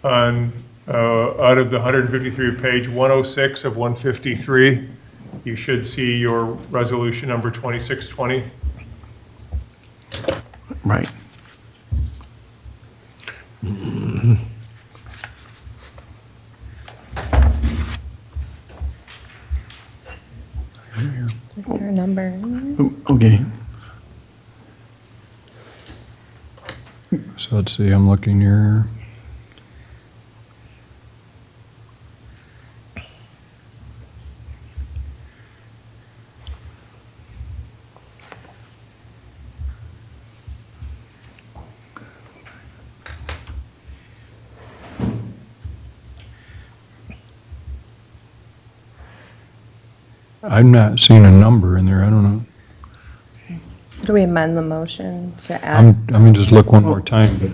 On, out of the 153, page 106 of 153, you should see your resolution number 2620. Right. Is there a number? Okay. So let's see, I'm looking here. I'm not seeing a number in there, I don't know. So do we amend the motion to add? Let me just look one more time, but,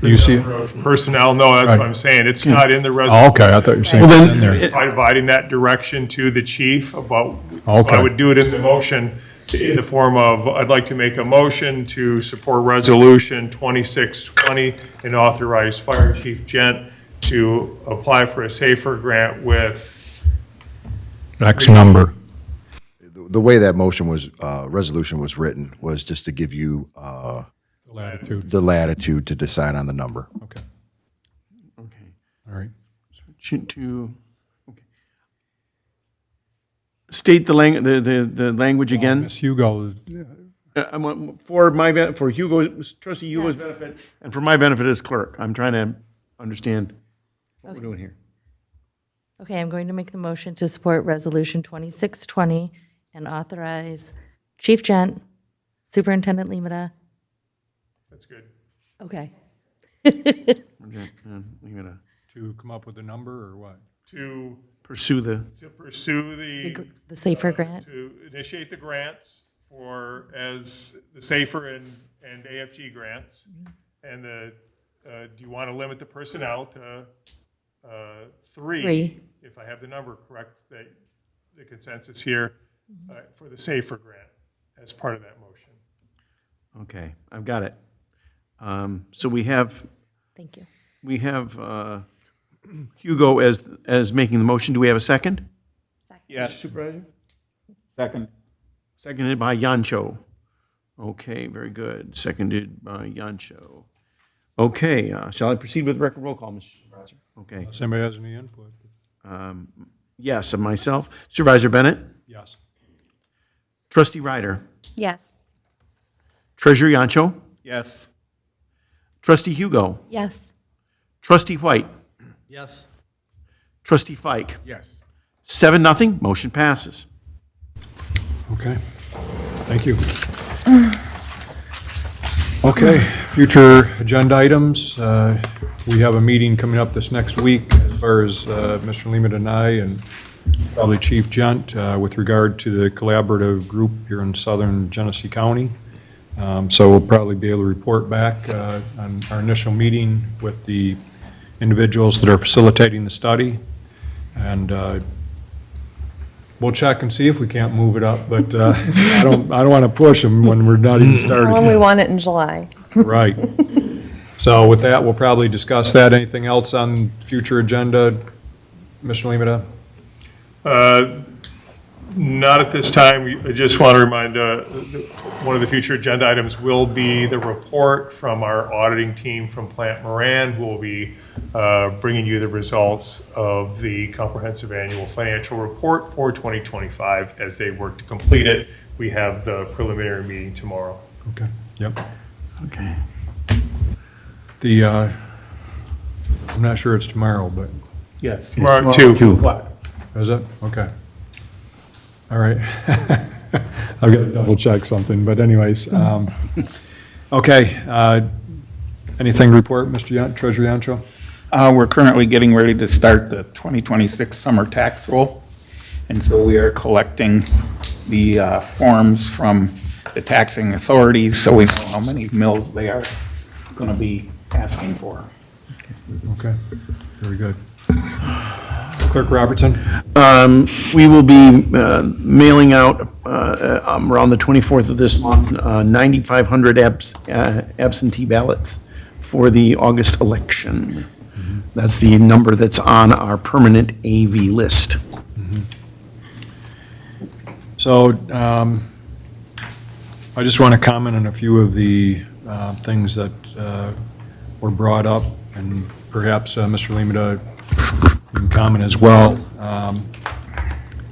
do you see it? Personnel, no, that's Right. what I'm saying. It's not in the resolution. Oh, okay, I thought you were saying Well, it's then, in there. providing that direction to the chief about, so Okay. I would do it in the motion in the form of, I'd like to make a motion to support resolution 2620 and authorize Fire Chief Gent to apply for a SAFER grant with, X number. The way that motion was, resolution was written was just to give you Latitude. the latitude to decide on the number. Okay, Okay. all right. To, okay. State the language again. Ms. Hugo, I want, for Hugo, trustee Hugo's Yes. benefit, and for my benefit as clerk, I'm trying to understand what we're doing here. Okay, I'm going to make the motion to support Resolution 2620 and authorize Chief Gent, Superintendent Limita. that's good, Okay. Okay, I'm gonna to come up with a number, or what? to pursue the, The SAFER grant. to initiate the grants for, as the SAFER and AFG grants. And do you want to limit the personnel to 3? 3. If I have the number correct, the consensus here, for the SAFER grant as part of that motion. okay, I've got it. So we have, Thank you. we have Hugo as making the motion. Do we have a second? Yes. Supervisor? Second. Seconded by Yancho. Okay, very good. Seconded by Yancho. Okay, shall I proceed with record roll call, Mr. Supervisor? Okay. Unless anybody has any input. Yes, and myself. Supervisor Bennett? Yes. Trustee Ryder? Yes. Treasurer Yancho? Yes. Trustee Hugo? Yes. Trustee White? Yes. Trustee Fike? Yes. 7-0, motion passes. Okay, thank you. Okay, future agenda items. We have a meeting coming up this next week as far as Mr. Lehman and I, and probably Chief Gent, with regard to the collaborative group here in southern Genesee County. So we'll probably be able to report back on our initial meeting with the individuals that are facilitating the study. And we'll check and see if we can't move it up, but I don't want to push them when we're not even started. Well, we want it in July. Right. So with that, we'll probably discuss that. Anything else on future agenda, Mr. Limita? Not at this time. I just want to remind, one of the future agenda items will be the report from our auditing team from Plant Moran, who will be bringing you the results of the comprehensive annual financial report for 2025 as they work to complete it. We have the preliminary meeting tomorrow. Okay, yep. Okay. I'm not sure it's tomorrow, but. Yes. Tomorrow, 2 o'clock. Is it? Okay. All right. I've got to double check something, but anyways. Okay. Anything to report, Mr. Treasurer Yancho? We're currently getting ready to start the 2026 summer tax roll. And so we are collecting the forms from the taxing authorities so we know how many mills they are going to be asking for. Okay, very good. Clerk Robertson? We will be mailing out around the 24th of this month, 9,500 absentee ballots for the August election. That's the number that's on our permanent AV list. So I just want to comment on a few of the things that were brought up, and perhaps Mr. Limita can comment as well.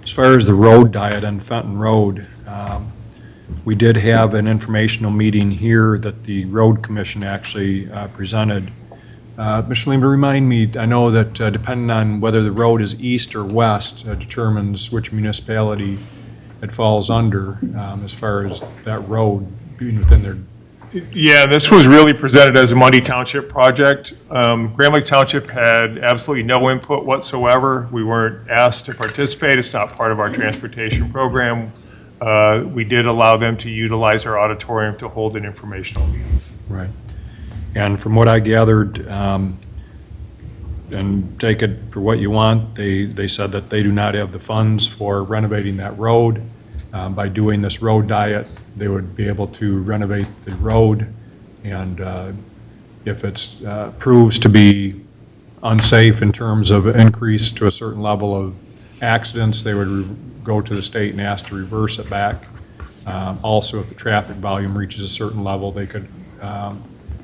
As far as the road diet on Fenton Road, we did have an informational meeting here that the Road Commission actually presented. Mr. Limita, remind me, I know that depending on whether the road is east or west determines which municipality it falls under, as far as that road being within their. Yeah, this was really presented as a Mundy Township project. Grand Lake Township had absolutely no input whatsoever. We weren't asked to participate. It's not part of our transportation program. We did allow them to utilize our auditorium to hold an informational meeting. Right. And from what I gathered, and take it for what you want, they said that they do not have the funds for renovating that road. By doing this road diet, they would be able to renovate the road, and if it proves to be unsafe in terms of increase to a certain level of accidents, they would go to the state and ask to reverse it back. Also, if the traffic volume reaches a certain level, they could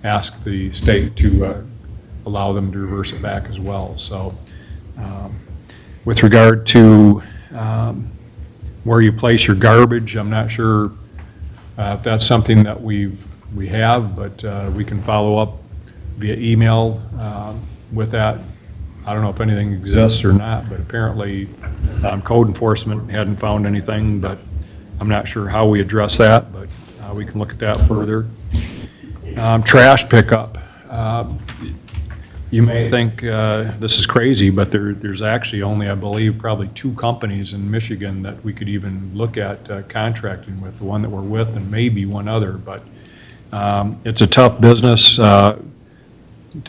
ask the state to allow them to reverse it back as well. So with regard to where you place your garbage, I'm not sure if that's something that we have, but we can follow up via email with that. I don't know if anything exists or not, but apparently code enforcement hadn't found anything, but I'm not sure how we address that, but we can look at that further. Trash pickup. You may think this is crazy, but there's actually only, I believe, probably 2 companies in Michigan that we could even look at contracting with, the one that we're with and maybe one other. But it's a tough business to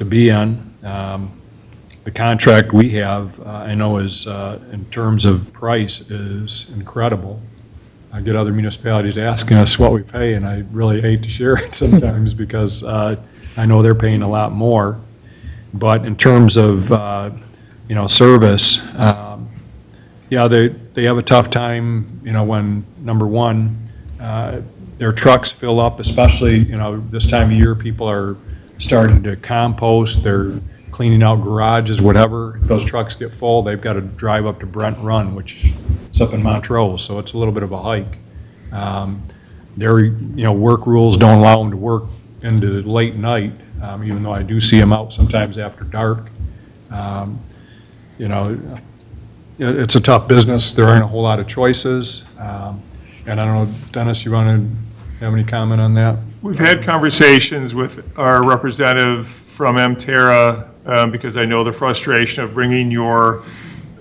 be in. The contract we have, I know is, in terms of price, is incredible. I get other municipalities asking us what we pay, and I really hate to share it sometimes because I know they're paying a lot more. But in terms of, service, yeah, they have a tough time, when, number one, their trucks fill up, especially, this time of year, people are starting to compost, they're cleaning out garages, whatever. Those trucks get full, they've got to drive up to Brent Run, which is up in Montrose, so it's a little bit of a hike. Their, work rules don't allow them to work into late night, even though I do see them out sometimes after dark. It's a tough business. There aren't a whole lot of choices. And I don't know, Dennis, you want to have any comment on that? We've had conversations with our representative from Mterra because I know the frustration of bringing your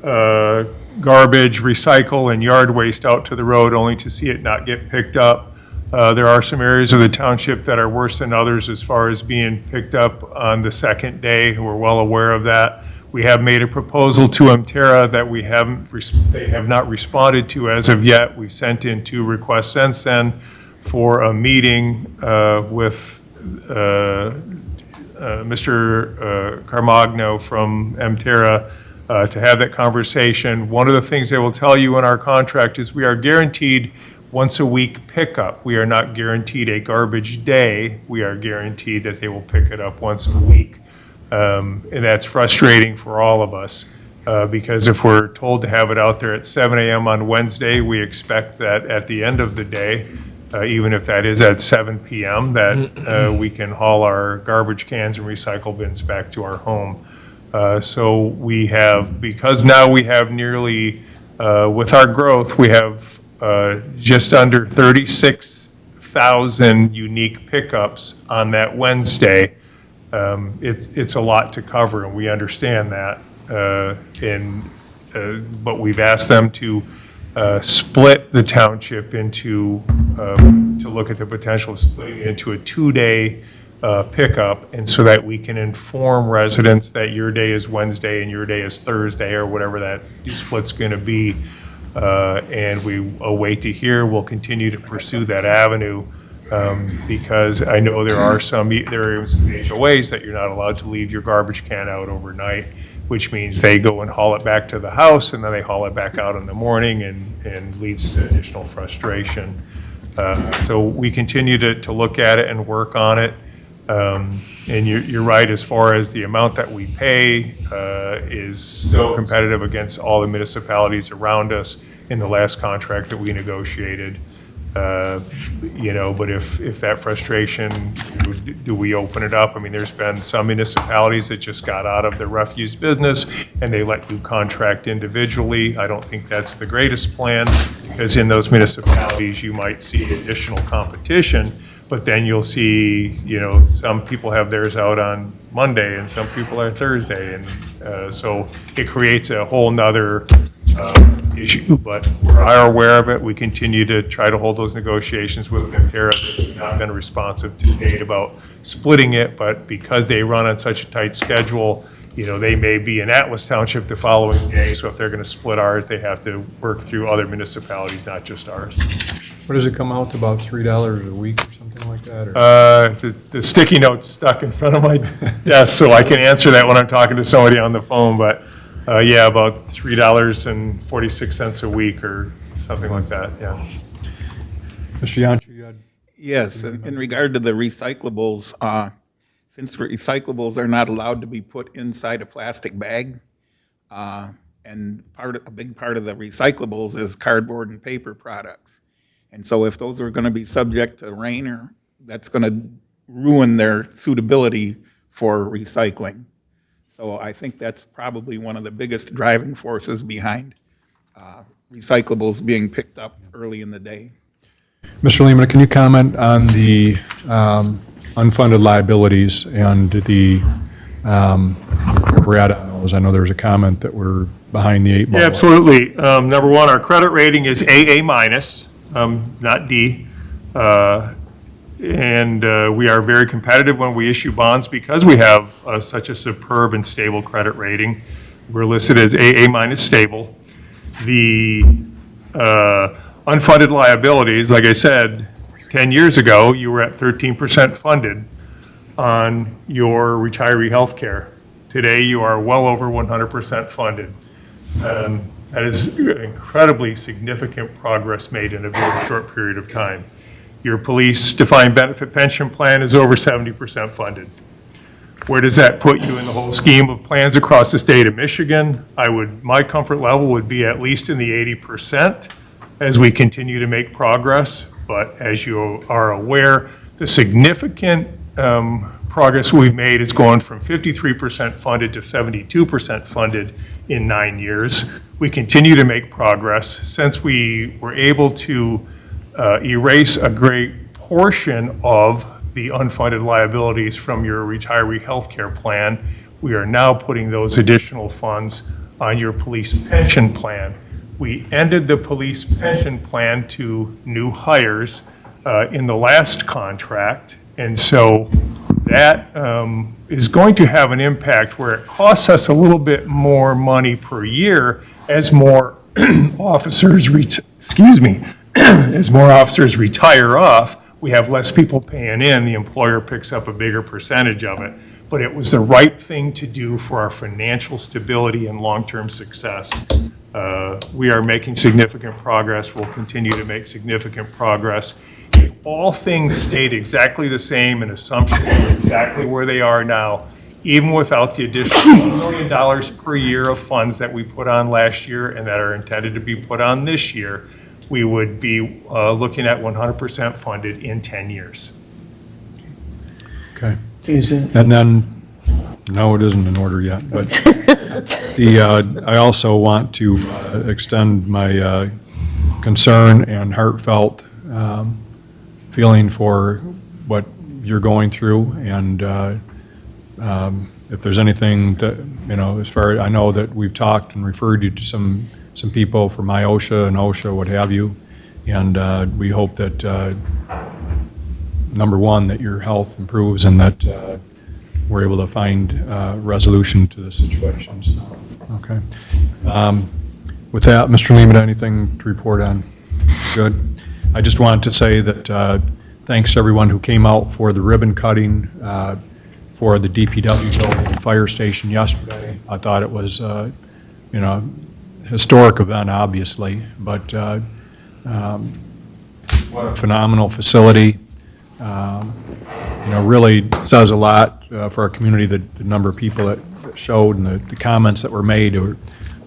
garbage, recycle, and yard waste out to the road only to see it not get picked up. There are some areas of the township that are worse than others as far as being picked up on the second day. We're well aware of that. We have made a proposal to Mterra that they have not responded to as of yet. We've sent in 2 requests since then for a meeting with Mr. Carmagno from Mterra to have that conversation. One of the things they will tell you in our contract is we are guaranteed once a week pickup. We are not guaranteed a garbage day. We are guaranteed that they will pick it up once a week. And that's frustrating for all of us because if we're told to have it out there at 7 a.m. on Wednesday, we expect that at the end of the day, even if that is at 7 p.m., that we can haul our garbage cans and recycle bins back to our home. So we have, because now we have nearly, with our growth, we have just under 36,000 unique pickups on that Wednesday. It's a lot to cover, and we understand that. But we've asked them to split the township into, to look at the potential of splitting it into a 2-day pickup, and so that we can inform residents that your day is Wednesday and your day is Thursday, or whatever that split's going to be. And we await to hear. We'll continue to pursue that avenue because I know there are some HOAs that you're not allowed to leave your garbage can out overnight, which means they go and haul it back to the house, and then they haul it back out in the morning, and leads to additional frustration. So we continue to look at it and work on it. And you're right, as far as the amount that we pay is so competitive against all the municipalities around us in the last contract that we negotiated. But if that frustration, do we open it up? I mean, there's been some municipalities that just got out of the refuse business and they let you contract individually. I don't think that's the greatest plan, because in those municipalities you might see additional competition, but then you'll see, some people have theirs out on Monday and some people are Thursday, and so it creates a whole nother issue, but we are aware of it. We continue to try to hold those negotiations with them. They've not been responsive to date about splitting it, but because they run on such a tight schedule, they may be in Atlas Township the following day, so if they're going to split ours, they have to work through other municipalities, not just ours. What does it come out to, about $3 a week or something like that? Or? The sticky note's stuck in front of my desk, so I can answer that when I'm talking to somebody on the phone, but yeah, about $3.46 a week or something like that, yeah. Mr. Yonchu, you had? Yes, in regard to the recyclables, since recyclables are not allowed to be put inside a plastic bag, and a big part of the recyclables is cardboard and paper products. And so if those are going to be subject to rain, that's going to ruin their suitability for recycling. So I think that's probably one of the biggest driving forces behind recyclables being picked up early in the day. Mr. Lehman, can you comment on the unfunded liabilities and the where we're at on those? I know there was a comment that we're behind the 8 ball. Yeah, absolutely. Number one, our credit rating is AA minus, not D. And we are very competitive when we issue bonds because we have such a superb and stable credit rating. We're listed as AA minus stable. The unfunded liabilities, like I said, 10 years ago, you were at 13% funded on your retiree health care. Today, you are well over 100% funded. That is incredibly significant progress made in a very short period of time. Your police defined benefit pension plan is over 70% funded. Where does that put you in the whole scheme of plans across the state of Michigan? My comfort level would be at least in the 80% as we continue to make progress. But as you are aware, the significant progress we've made is going from 53% funded to 72% funded in 9 years. We continue to make progress. Since we were able to erase a great portion of the unfunded liabilities from your retiree health care plan, we are now putting those additional funds on your police pension plan. We ended the police pension plan to new hires in the last contract, and so that is going to have an impact where it costs us a little bit more money per year as more officers, as more officers retire off. We have less people paying in, the employer picks up a bigger percentage of it. but it was the right thing to do for our financial stability and long-term success. We are making significant progress. We'll continue to make significant progress. If all things stayed exactly the same and assumptions were exactly where they are now, even without the additional $1 million per year of funds that we put on last year and that are intended to be put on this year, we would be looking at 100% funded in 10 years. Okay. Is it? And then, no, it isn't in order yet, but I also want to extend my concern and heartfelt feeling for what you're going through, and if there's anything that, as far as, I know that we've talked and referred you to some people from OSHA and OSHA, what have you, and we hope that, number one, that your health improves and that we're able to find resolution to the situation. So, okay. With that, Mr. Lehman, anything to report on? Good. I just wanted to say that thanks to everyone who came out for the ribbon cutting for the DPW building and fire station yesterday. I thought it was, historic event, obviously, but what a phenomenal facility. Really says a lot for our community, the number of people that showed and the comments that were made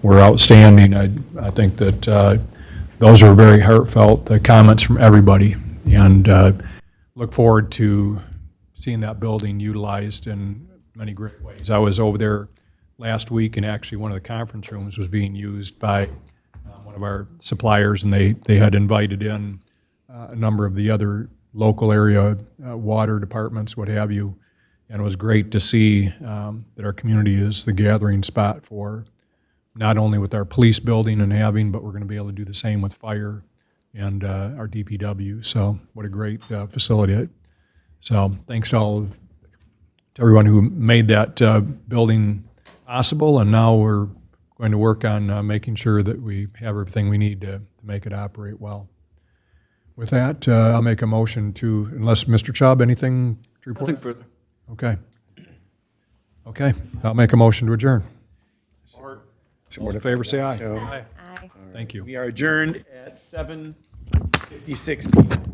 were outstanding. I think that those were very heartfelt comments from everybody, and look forward to seeing that building utilized in many great ways. I was over there last week, and actually one of the conference rooms was being used by one of our suppliers, and they had invited in a number of the other local area water departments, what have you, and it was great to see that our community is the gathering spot for not only with our police building and having, but we're going to be able to do the same with fire and our DPW. So what a great facility. So thanks to everyone who made that building possible, and now we're going to work on making sure that we have everything we need to make it operate well. With that, I'll make a motion to, unless Mr. Chubb, anything to report? Nothing further. Okay. Okay, I'll make a motion to adjourn. All in favor, say aye. Aye. Thank you. We are adjourned at 7:56 p.m.